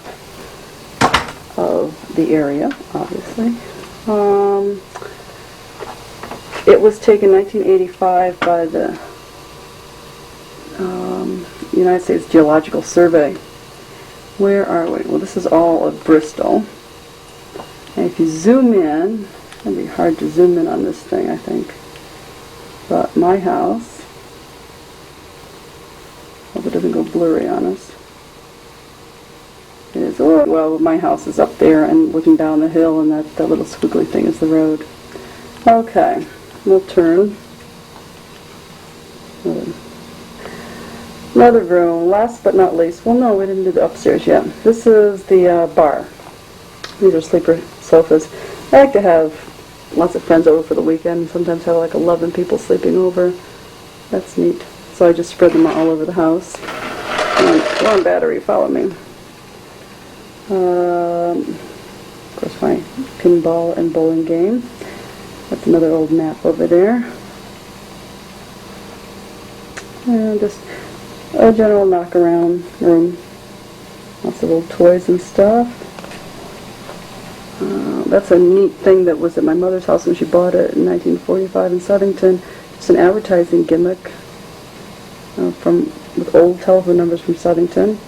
of the area, obviously. It was taken 1985 by the United States Geological Survey. Where are we? Well, this is all of Bristol. And if you zoom in, it'd be hard to zoom in on this thing, I think. But my house, hope it doesn't go blurry on us. It is, oh, well, my house is up there and looking down the hill, and that little squiggly thing is the road. Okay, we'll turn. Another room, last but not least. Well, no, we didn't do the upstairs yet. This is the bar. These are sleeper sofas. I like to have lots of friends over for the weekend. Sometimes have like 11 people sleeping over. That's neat. So I just spread them all over the house. And one battery, follow me. Of course, my pinball and bowling game. That's another old map over there. And just a general knock-around room. Lots of old toys and stuff. That's a neat thing that was at my mother's house when she bought it in 1945 in Southington. It's an advertising gimmick with old telephone numbers from Southington.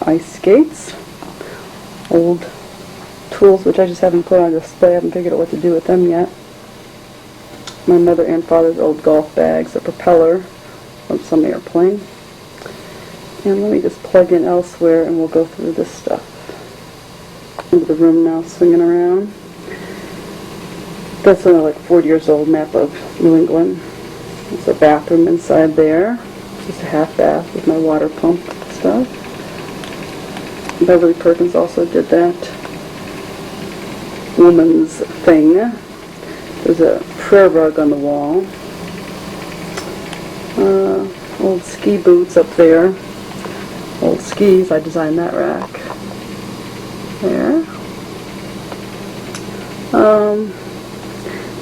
Ice skates. Old tools, which I just haven't put on display. I haven't figured out what to do with them yet. My mother and father's old golf bags, a propeller from some airplane. And let me just plug in elsewhere and we'll go through this stuff. Into the room now, swinging around. That's only like 40 years old map of New England. There's a bathroom inside there. Just a half bath with my water pump stuff. Beverly Perkins also did that. Woman's thing. There's a prayer rug on the wall. Old ski boots up there. Old skis, I designed that rack. There.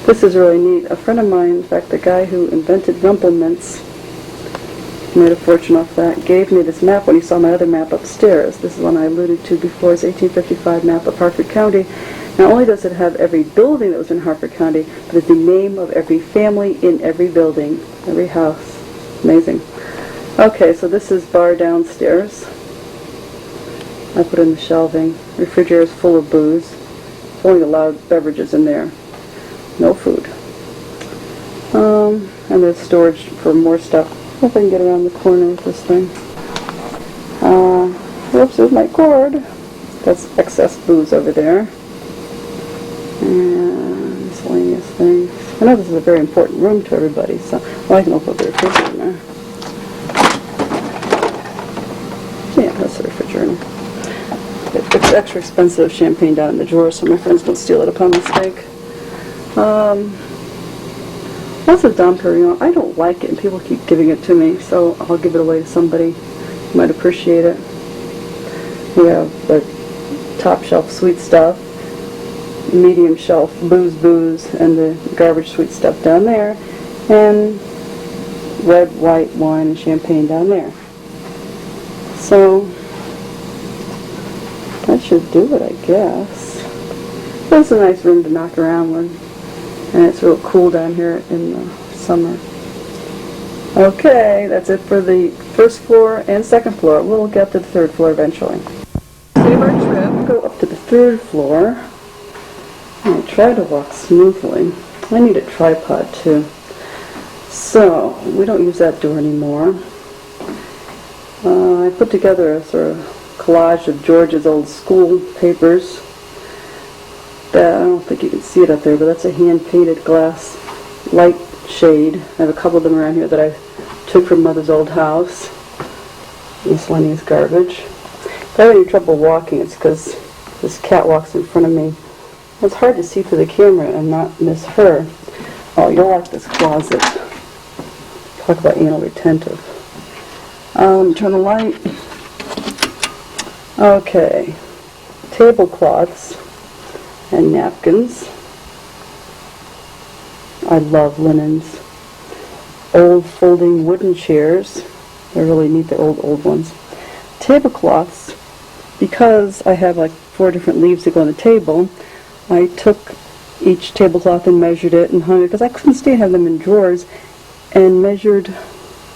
This is really neat. A friend of mine, in fact, the guy who invented Rumple Mints, Made a fortune off that. Gave me this map when he saw my other map upstairs. This is one I alluded to before. It's 1855 map of Harford County. Not only does it have every building that was in Harford County, but it's the name of every family in every building, every house. Amazing. Okay, so this is bar downstairs. I put in the shelving. Refrigerator is full of booze. It's only allowed beverages in there. No food. And there's storage for more stuff. Hope I can get around the corner with this thing. Whoops, there's my cord. That's excess booze over there. And miscellaneous things. I know this is a very important room to everybody, so I can open up the refrigerator now. Yeah, that's the refrigerator. It's extra expensive champagne down in the drawer, so my friends don't steal it upon mistake. That's a Dom Perignon. I don't like it, and people keep giving it to me, so I'll give it away to somebody who might appreciate it. We have the top shelf sweet stuff, medium shelf booze, and the garbage sweet stuff down there, and red, white wine and champagne down there. So that should do it, I guess. But it's a nice room to knock around with. And it's real cool down here in the summer. Okay, that's it for the first floor and second floor. We'll get to the third floor eventually. Save our trip, go up to the third floor. And I try to walk smoothly. I need a tripod too. So, we don't use that door anymore. I put together a sort of collage of George's old school papers. I don't think you can see it up there, but that's a hand-painted glass light shade. I have a couple of them around here that I took from Mother's old house. Miscellaneous garbage. If I have any trouble walking, it's because this cat walks in front of me. It's hard to see through the camera and not miss her. Oh, you'll like this closet. Talk about anal retentive. Turn the light. Okay. Tablecloths and napkins. I love linens. Old folding wooden chairs. They're really neat, the old ones. Tablecloths, because I have like 4 different leaves that go on the table, I took each tablecloth and measured it and hung it, because I couldn't stay and have them in drawers, and measured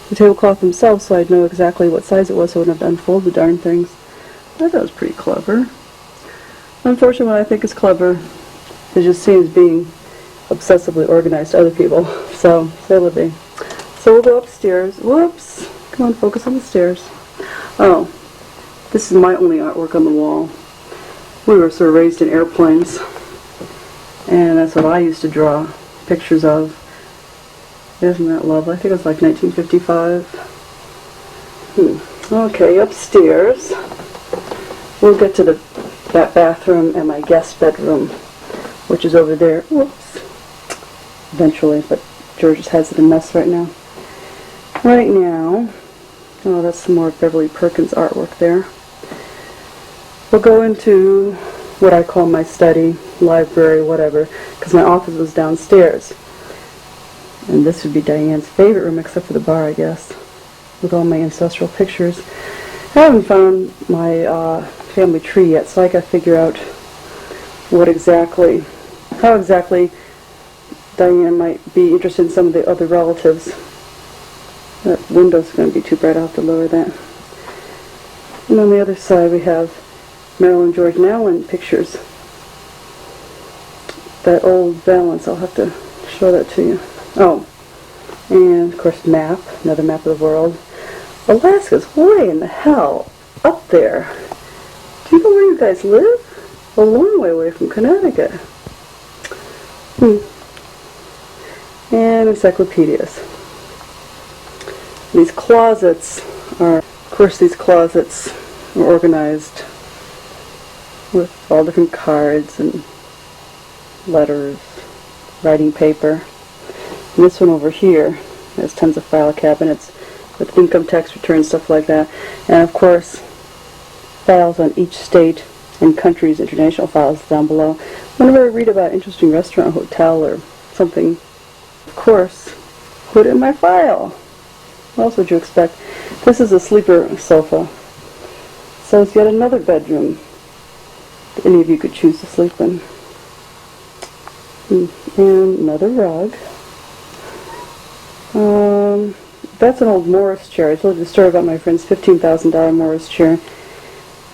the tablecloth themselves so I'd know exactly what size it was so I wouldn't have to unfold the darn things. I thought that was pretty clever. Unfortunately, what I think is clever is just seen as being obsessively organized to other people. So, say la vie. So we'll go upstairs. Whoops! Come on, focus on the stairs. Oh, this is my only artwork on the wall. We were sort of raised in airplanes, and that's what I used to draw pictures of. Isn't that lovely? I think it was like 1955. Okay, upstairs. We'll get to that bathroom and my guest bedroom, which is over there. Whoops. Eventually, but George just has it a mess right now. Right now, oh, that's some more Beverly Perkins artwork there. We'll go into what I call my study, library, whatever, because my office was downstairs. And this would be Diane's favorite room, except for the bar, I guess, with all my ancestral pictures. I haven't found my family tree yet, so I got to figure out how exactly Diane might be interested in some of the other relatives. That window's going to be too bright, I'll have to lower that. And on the other side we have Marilyn, George, and Alan pictures. That old Valence, I'll have to show that to you. Oh, and of course map, another map of the world. Alaska's way in the hell up there. Do you know where you guys live? A long way away from Connecticut. And encyclopedias. These closets are, of course these closets are organized with all different cards and letters, writing paper. And this one over here has tons of file cabinets with income tax returns, stuff like that. And of course, files on each state and country's international files down below. Whenever I read about interesting restaurant, hotel, or something, of course, put in my file. What else would you expect? This is a sleeper sofa. So it's yet another bedroom that any of you could choose to sleep in. And another rug. That's an old Morris chair. I told you the story about my friend's $15,000 Morris chair.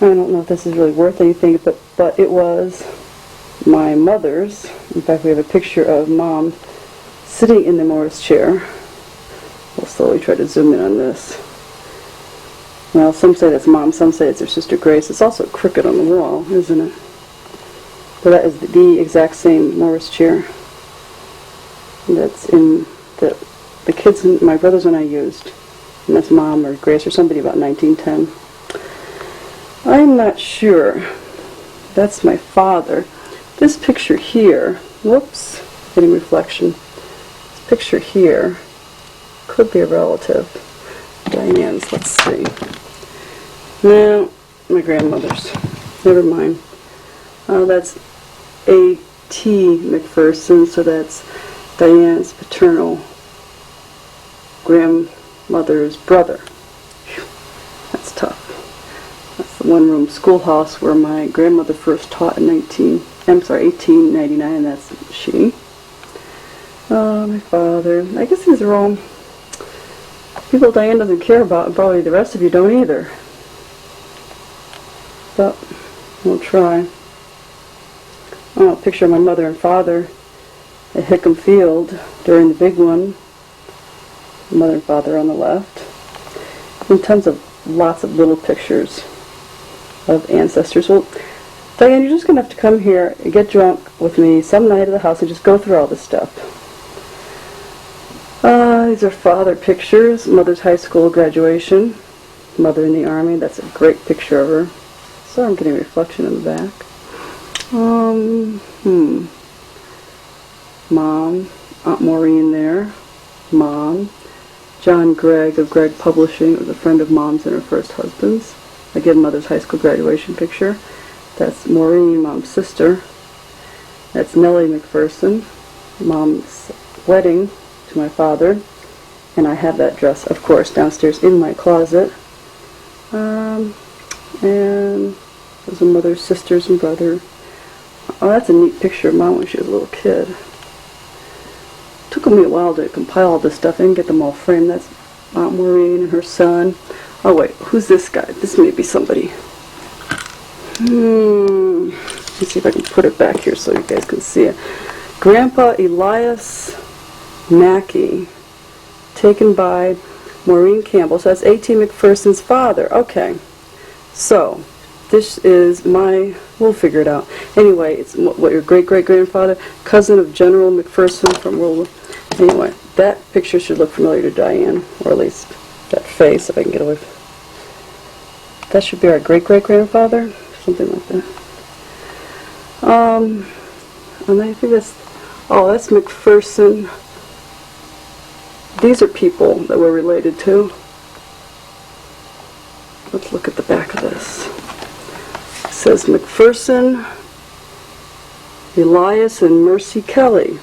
I don't know if this is really worth anything, but it was my mother's. In fact, we have a picture of Mom sitting in the Morris chair. We'll slowly try to zoom in on this. Well, some say that's Mom, some say it's her sister Grace. It's also crooked on the wall, isn't it? But that is the exact same Morris chair that's in the kids and my brothers and I used. And that's Mom or Grace or somebody about 1910. I'm not sure. That's my father. This picture here, whoops, getting reflection. This picture here could be a relative. Diane's, let's see. No, my grandmother's. Never mind. That's A.T. McPherson, so that's Diane's paternal grandmother's brother. Whew, that's tough. That's the one-room schoolhouse where my grandmother first taught in 1899, that's she. My father. I guess these are all people Diane doesn't care about, and probably the rest of you don't either. But we'll try. Oh, a picture of my mother and father at Hickam Field during the big one. Mother and father on the left. And lots of little pictures of ancestors. Well, Diane, you're just going to have to come here and get drunk with me some night at the house and just go through all this stuff. These are father pictures. Mother's high school graduation. Mother in the Army. That's a great picture of her. So I'm getting a reflection in the back. Mom. Aunt Maureen there. Mom. John Gregg of Gregg Publishing was a friend of Mom's and her first husband's. Again, Mother's high school graduation picture. That's Maureen, Mom's sister. That's Nellie McPherson, Mom's wedding to my father. And I have that dress, of course, downstairs in my closet. And those are Mother's sisters and brother. Oh, that's a neat picture of Mom when she was a little kid. Took me a while to compile all this stuff and get them all framed. That's Aunt Maureen and her son. Oh wait, who's this guy? This may be somebody. Let's see if I can put it back here so you guys can see it. Grandpa Elias Mackey, taken by Maureen Campbell. So that's A.T. McPherson's father. Okay, so this is we'll figure it out. Anyway, it's what your great-great-grandfather, cousin of General McPherson from World War. Anyway, that picture should look familiar to Diane, or at least that face, if I can get away with it. That should be our great-great-grandfather, something like that. And I think that's McPherson. These are people that we're related to. Let's look at the back of this. It says McPherson, Elias, and Mercy Kelly.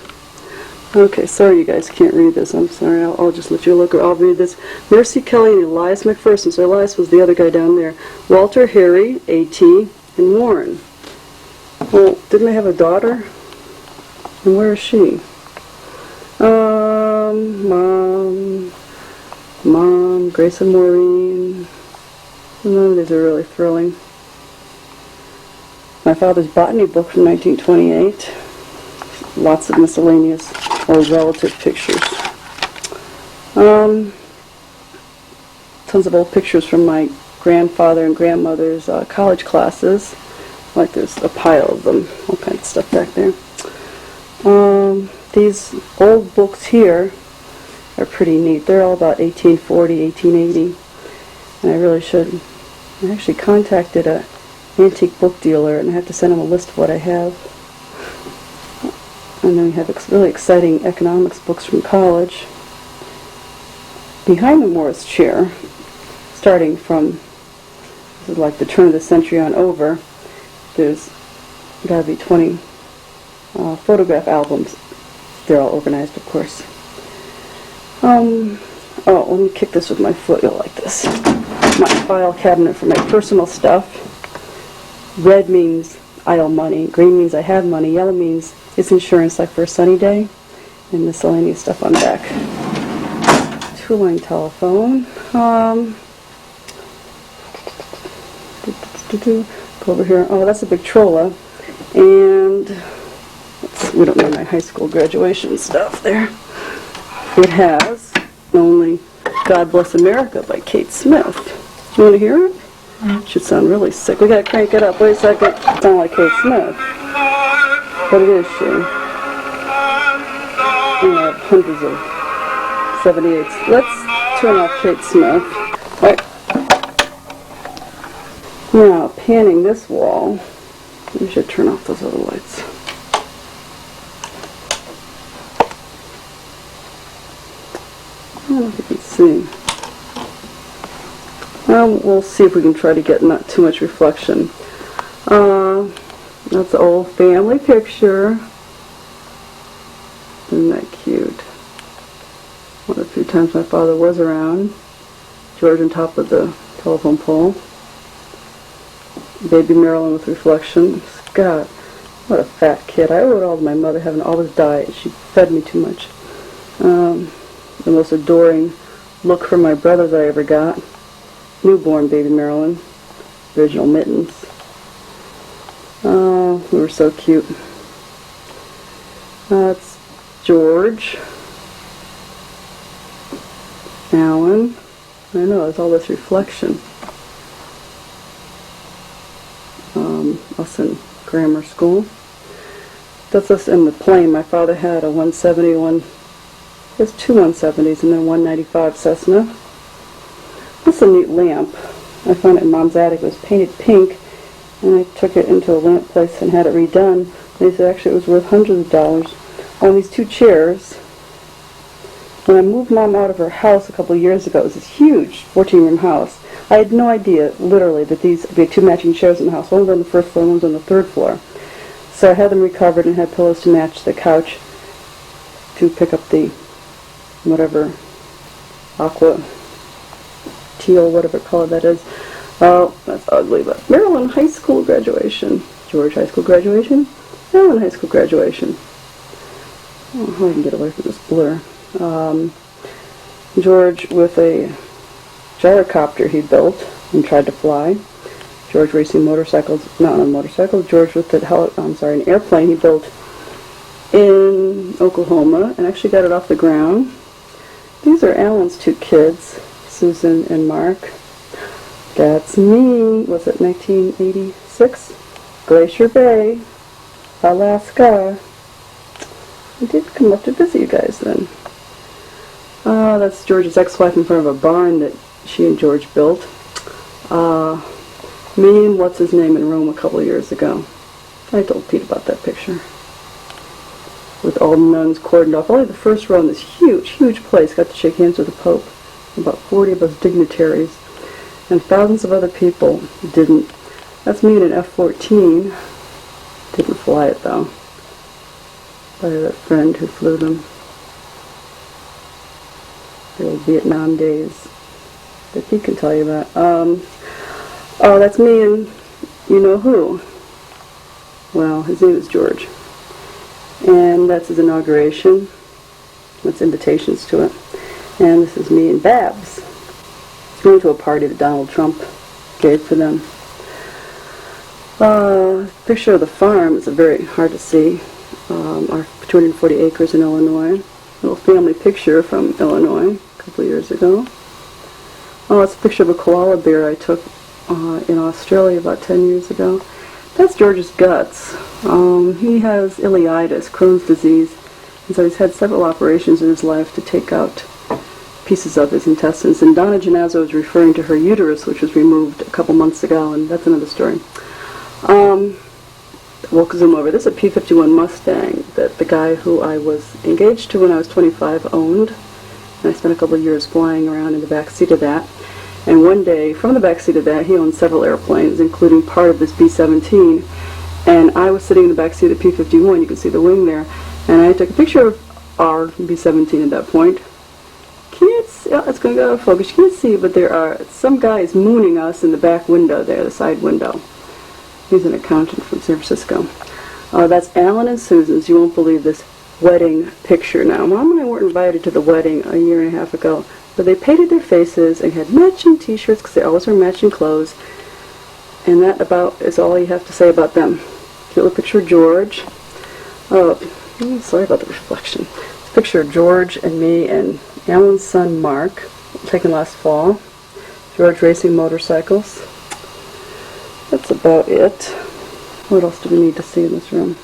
Okay, sorry you guys can't read this. I'm sorry. I'll just let you look. I'll read this. Mercy Kelly and Elias McPherson. So Elias was the other guy down there. Walter, Harry, A.T., and Warren. Well, didn't they have a daughter? And where is she? Mom, Grace and Maureen. None of these are really thrilling. My father's botany book from 1928. Lots of miscellaneous or relative pictures. Tons of old pictures from my grandfather and grandmother's college classes. Like there's a pile of them, all kinds of stuff back there. These old books here are pretty neat. They're all about 1840, 1880. And I actually contacted an antique book dealer and I have to send him a list of what I have. And then we have really exciting economics books from college. Behind the Morris chair, starting from, this is like the turn of the century on over, there's got to be 20 photograph albums. They're all organized, of course. Oh, let me kick this with my foot. You'll like this. My file cabinet for my personal stuff. Red means I owe money. Green means I have money. Yellow means it's insurance, like for a sunny day. And miscellaneous stuff on back. Two-line telephone. Go over here. Oh, that's a Victrola. And we don't need my high school graduation stuff there. It has only God Bless America by Kate Smith. You want to hear it? Should sound really sick. We gotta crank it up. Wait a second. Sound like Kate Smith. But it is she. We have hundreds of 78s. Let's turn off Kate Smith. Right. Now, panning this wall, we should turn off those other lights. I don't know if you can see. We'll see if we can try to get not too much reflection. That's the old family picture. Isn't that cute? One of the few times my father was around. George on top of the telephone pole. Baby Marilyn with reflection. God, what a fat kid. I owe it all to my mother having all this diet. She fed me too much. The most adoring look from my brother that I ever got. Newborn baby Marilyn. Original mittens. We were so cute. That's George. Alan. I know, it's all this reflection. Us in grammar school. That's us in the plane. My father had a 170, there's two 170s and then a 195 Cessna. That's a neat lamp. I found it in Mom's attic. It was painted pink, and I took it into a lamp place and had it redone. They said actually it was worth hundreds of dollars. On these two chairs, when I moved Mom out of her house a couple of years ago, it was this huge 14-room house. I had no idea, literally, that these would be two matching chairs in the house. One was on the first floor, one was on the third floor. So I had them recovered and had pillows to match the couch to pick up the whatever aqua teal, whatever color that is. Oh, that's ugly, but Marilyn high school graduation. George high school graduation. Marilyn high school graduation. Oh, I can get away from this blur. George with a gyrocopter he built and tried to fly. George racing motorcycles, not on a motorcycle. George with an airplane he built in Oklahoma and actually got it off the ground. These are Alan's two kids, Susan and Mark. That's me. Was it 1986? Glacier Bay, Alaska. I did come up to visit you guys then. That's George's ex-wife in front of a barn that she and George built. Me and what's-his-name in Rome a couple of years ago. I told Pete about that picture. With all the nuns cordoned off. Only the first row in this huge, huge place got to shake hands with the Pope. About 40 of us dignitaries. And thousands of other people didn't. That's me in an F-14. Didn't fly it, though. By that friend who flew them. The old Vietnam days that he can tell you about. Oh, that's me and you know who. Well, his name is George. And that's his inauguration. That's invitations to it. And this is me and Babs. Going to a party that Donald Trump gave for them. Picture of the farm is very hard to see. Our 240 acres in Illinois. Little family picture from Illinois a couple of years ago. Oh, it's a picture of a koala bear I took in Australia about 10 years ago. That's George's guts. He has ileitis, Crohn's disease, and so he's had several operations in his life to take out pieces of his intestines. And Donna Janazzo is referring to her uterus, which was removed a couple months ago, and that's another story. We'll zoom over. This is a P-51 Mustang that the guy who I was engaged to when I was 25 owned. And I spent a couple of years flying around in the back seat of that. And one day, from the back seat of that, he owned several airplanes, including part of this B-17. And I was sitting in the back seat of the P-51. You can see the wing there. And I took a picture of our B-17 at that point. Can't yeah, it's going to go out of focus. You can't see, but there are some guys mooning us in the back window there, the side window. He's an accountant from San Francisco. That's Alan and Susan's. You won't believe this wedding picture now. Mom and I weren't invited to the wedding a year and a half ago, but they painted their faces and had matching t-shirts because they always wear matching clothes. And that about is all you have to say about them. Cute little picture of George. Oh, sorry about the reflection. It's a picture of George and me and Alan's son Mark, taken last fall. George racing motorcycles. That's about it. What else do we need to see in this room?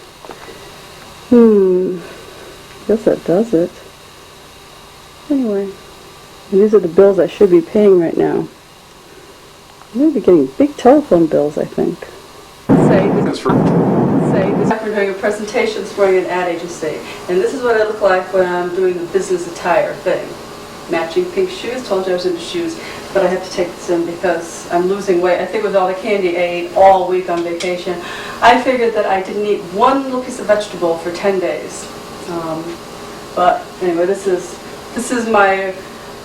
Guess that does it. Anyway, and these are the bills I should be paying right now. I'm going to be getting big telephone bills, I think. We're doing a presentation this morning at an ad agency, and this is what I look like when I'm doing the business attire thing. Matching pink shoes. Told you I was into shoes, but I have to take this in because I'm losing weight. I think with all the candy I ate all week on vacation, I figured that I didn't eat one little piece of vegetable for 10 days. But anyway, this is my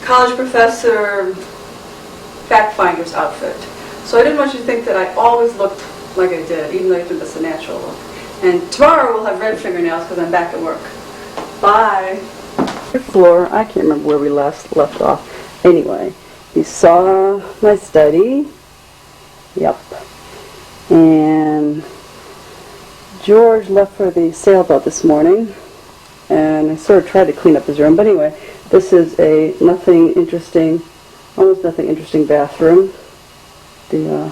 college professor fact finder's outfit. So I didn't want you to think that I always looked like I did, even though I think that's a natural look. And tomorrow we'll have red fingernails because I'm back at work. Bye. Floor. I can't remember where we left off. Anyway, you saw my study. Yep. And George left for the sailboat this morning, and I sort of tried to clean up his room. But anyway, this is a almost nothing interesting bathroom. The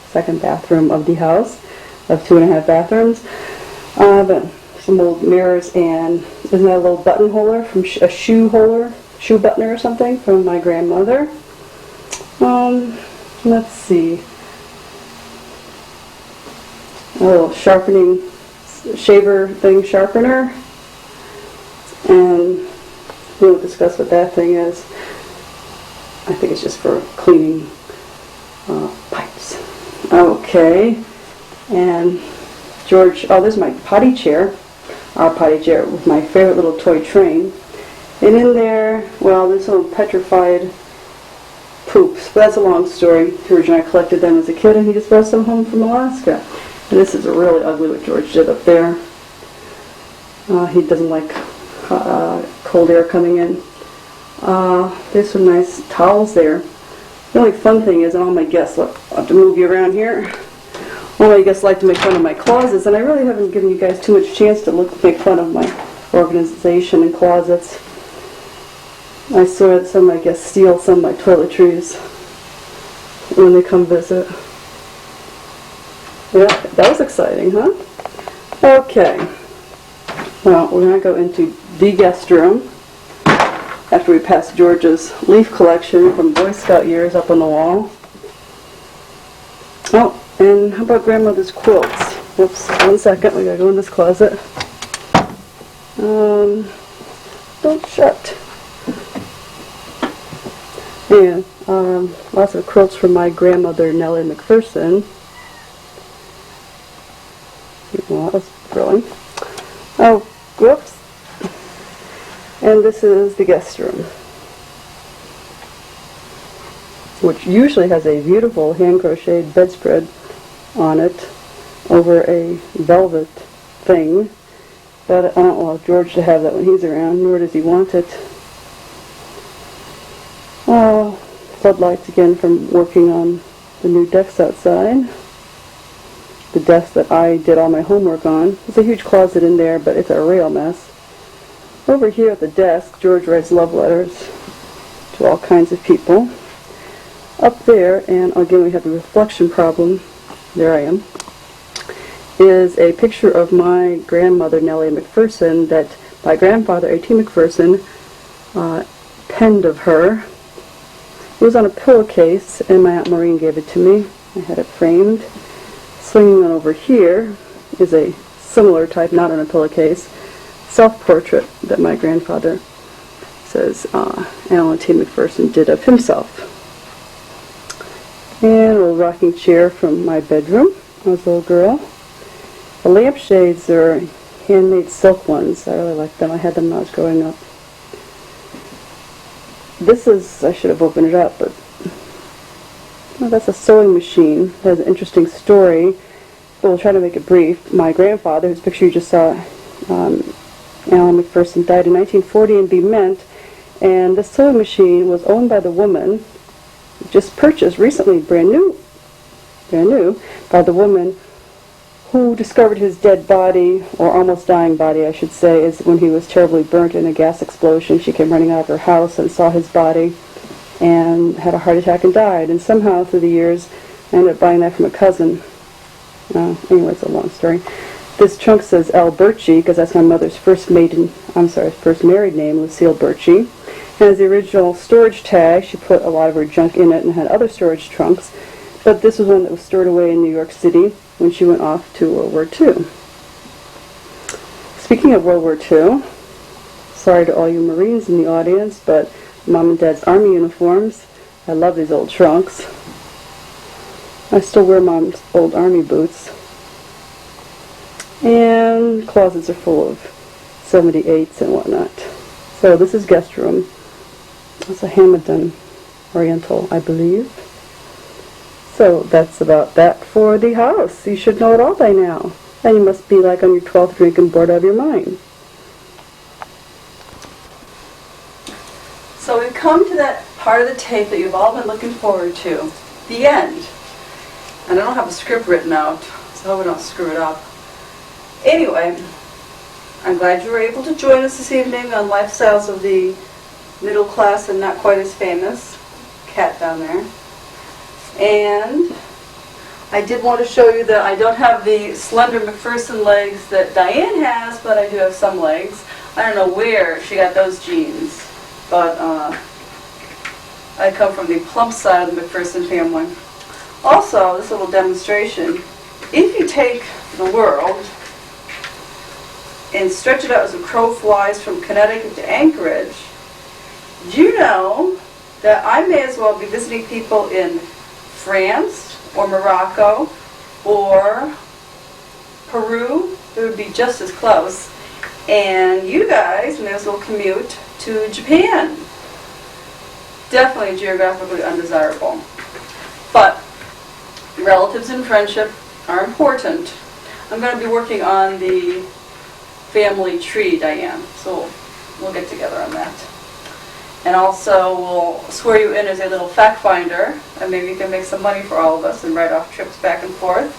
second bathroom of the house, of 2.5 bathrooms. But some old mirrors, and isn't that a little button holder from a shoe buttoner or something from my grandmother? Let's see. A little sharpening shaver thing, sharpener. And we'll discuss what that thing is. I think it's just for cleaning pipes. Okay. And George, there's my potty chair. Our potty chair with my favorite little toy train. And in there, well, there's some petrified poops. But that's a long story. George and I collected them as a kid, and he just brought some home from Alaska. And this is really ugly what George did up there. He doesn't like cold air coming in. There's some nice towels there. The only fun thing is, and all my guests, look, I'll have to move you around here. All my guests like to make fun of my closets, and I really haven't given you guys too much chance to make fun of my organization and closets. I saw that some of my guests steal some of my toiletries when they come visit. Yeah, that was exciting, huh? Okay. Well, we're going to go into the guest room after we pass George's leaf collection from Boy Scout years up on the wall. Oh, and how about grandmother's quilts? Whoops, 1 second, we gotta go in this closet. Don't shut. Yeah, lots of quilts from my grandmother, Nellie McPherson. Well, that was thrilling. Oh, whoops. And this is the guest room, which usually has a beautiful hand-crocheted bedspread on it over a velvet thing. But I don't allow George to have that when he's around, nor does he want it. Oh, floodlights again from working on the new decks outside. The desk that I did all my homework on. There's a huge closet in there, but it's a real mess. Over here at the desk, George writes love letters to all kinds of people. Up there, and again we have the reflection problem, there I am, is a picture of my grandmother, Nellie McPherson, that my grandfather, A.T. McPherson, penned of her. It was on a pillowcase, and my Aunt Maureen gave it to me. I had it framed. Swinging on over here is a similar type, not on a pillowcase, self-portrait that my grandfather says Alan T. McPherson did of himself. And a little rocking chair from my bedroom when I was a little girl. The lampshades are handmade silk ones. I really like them. I had them when I was growing up. this is, I should have opened it up, but well, that's a sewing machine. It has an interesting story, but we'll try to make it brief. My grandfather, whose picture you just saw, Alan McPherson, died in 1940 in Bement, and the sewing machine was owned by the woman, just purchased recently, brand new, by the woman who discovered his dead body, or almost dying body, I should say, is when he was terribly burnt in a gas explosion. She came running out of her house and saw his body and had a heart attack and died. And somehow through the years, I ended up buying that from a cousin. Anyway, it's a long story. This trunk says L. Birchie, because that's my mother's first married name, Lucille Birchie. And as the original storage tag, she put a lot of her junk in it and had other storage trunks. But this was one that was stored away in New York City when she went off to World War II. Speaking of World War II, sorry to all you Marines in the audience, but Mom and Dad's Army uniforms, I love these old trunks. I still wear Mom's old Army boots. And closets are full of 78s and whatnot. So this is guest room. It's a Hamadan Oriental, I believe. So that's about that for the house. You should know it all by now. And you must be like on your 12th drink and bored out of your mind. So we've come to that part of the tape that you've all been looking forward to. The end. And I don't have a script written out, so I hope I don't screw it up. Anyway, I'm glad you were able to join us this evening on Lifestyles of the Middle Class and Not Quite as Famous. Cat down there. And I did want to show you that I don't have the slender McPherson legs that Diane has, but I do have some legs. I don't know where she got those genes, but I come from the plump side of the McPherson family. Also, this little demonstration, if you take the world and stretch it out as a crow flies from Connecticut to Anchorage, do you know that I may as well be visiting people in France or Morocco or Peru? It would be just as close. And you guys may as well commute to Japan. Definitely geographically undesirable. But relatives and friendship are important. I'm going to be working on the family tree, Diane, so we'll get together on that. And also, we'll swear you in as a little fact finder, and maybe you can make some money for all of us and write off trips back and forth.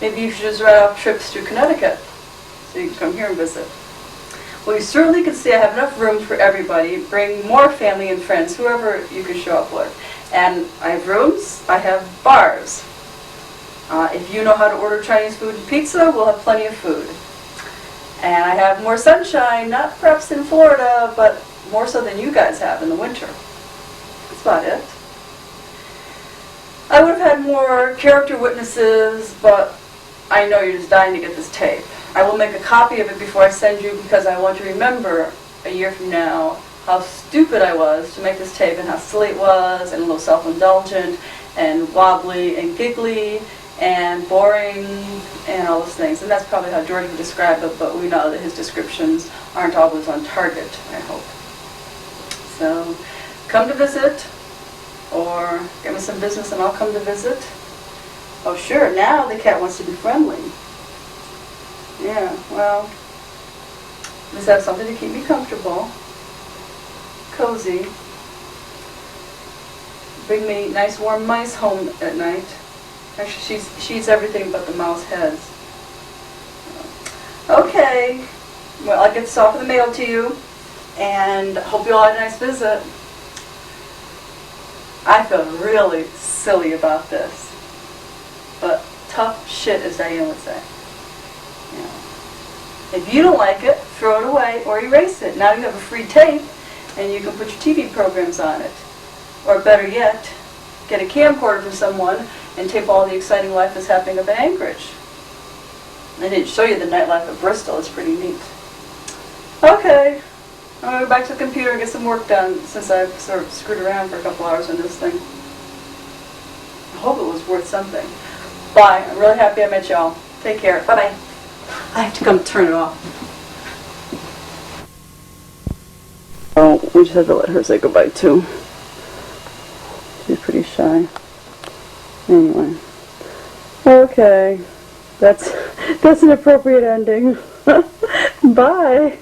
Maybe you should just write off trips to Connecticut, so you can come here and visit. Well, you certainly can see I have enough room for everybody. Bring more family and friends, whoever you can show up with. And I have rooms, I have bars. If you know how to order Chinese food and pizza, we'll have plenty of food. And I have more sunshine, not perhaps in Florida, but more so than you guys have in the winter. That's about it. I would have had more character witnesses, but I know you're just dying to get this tape. I will make a copy of it before I send you because I want to remember a year from now how stupid I was to make this tape and how silly it was and a little self-indulgent and wobbly and giggly and boring and all those things. And that's probably how George would describe it, but we know that his descriptions aren't always on target, I hope. So come to visit, or give me some business and I'll come to visit. Oh sure, now the cat wants to be friendly. Yeah, well, let's have something to keep me comfortable, cozy. Bring me nice warm mice home at night. Actually, she eats everything but the mouse heads. Okay, well, I'll get this off in the mail to you, and hope you all had a nice visit. I feel really silly about this, but tough shit, as Diane would say. Yeah. If you don't like it, throw it away or erase it. Now you have a free tape, and you can put your TV programs on it. Or better yet, get a camcorder from someone and tape all the exciting life that's happening up in Anchorage. I didn't show you the nightlife of Bristol. It's pretty neat. Okay, I'm going to go back to the computer and get some work done since I've sort of screwed around for a couple hours on this thing. I hope it was worth something. Bye. I'm really happy I met y'all. Take care. Bye-bye. I have to come turn it off. Oh, we just have to let her say goodbye too. shy. Anyway. Okay. That's an appropriate ending. Bye.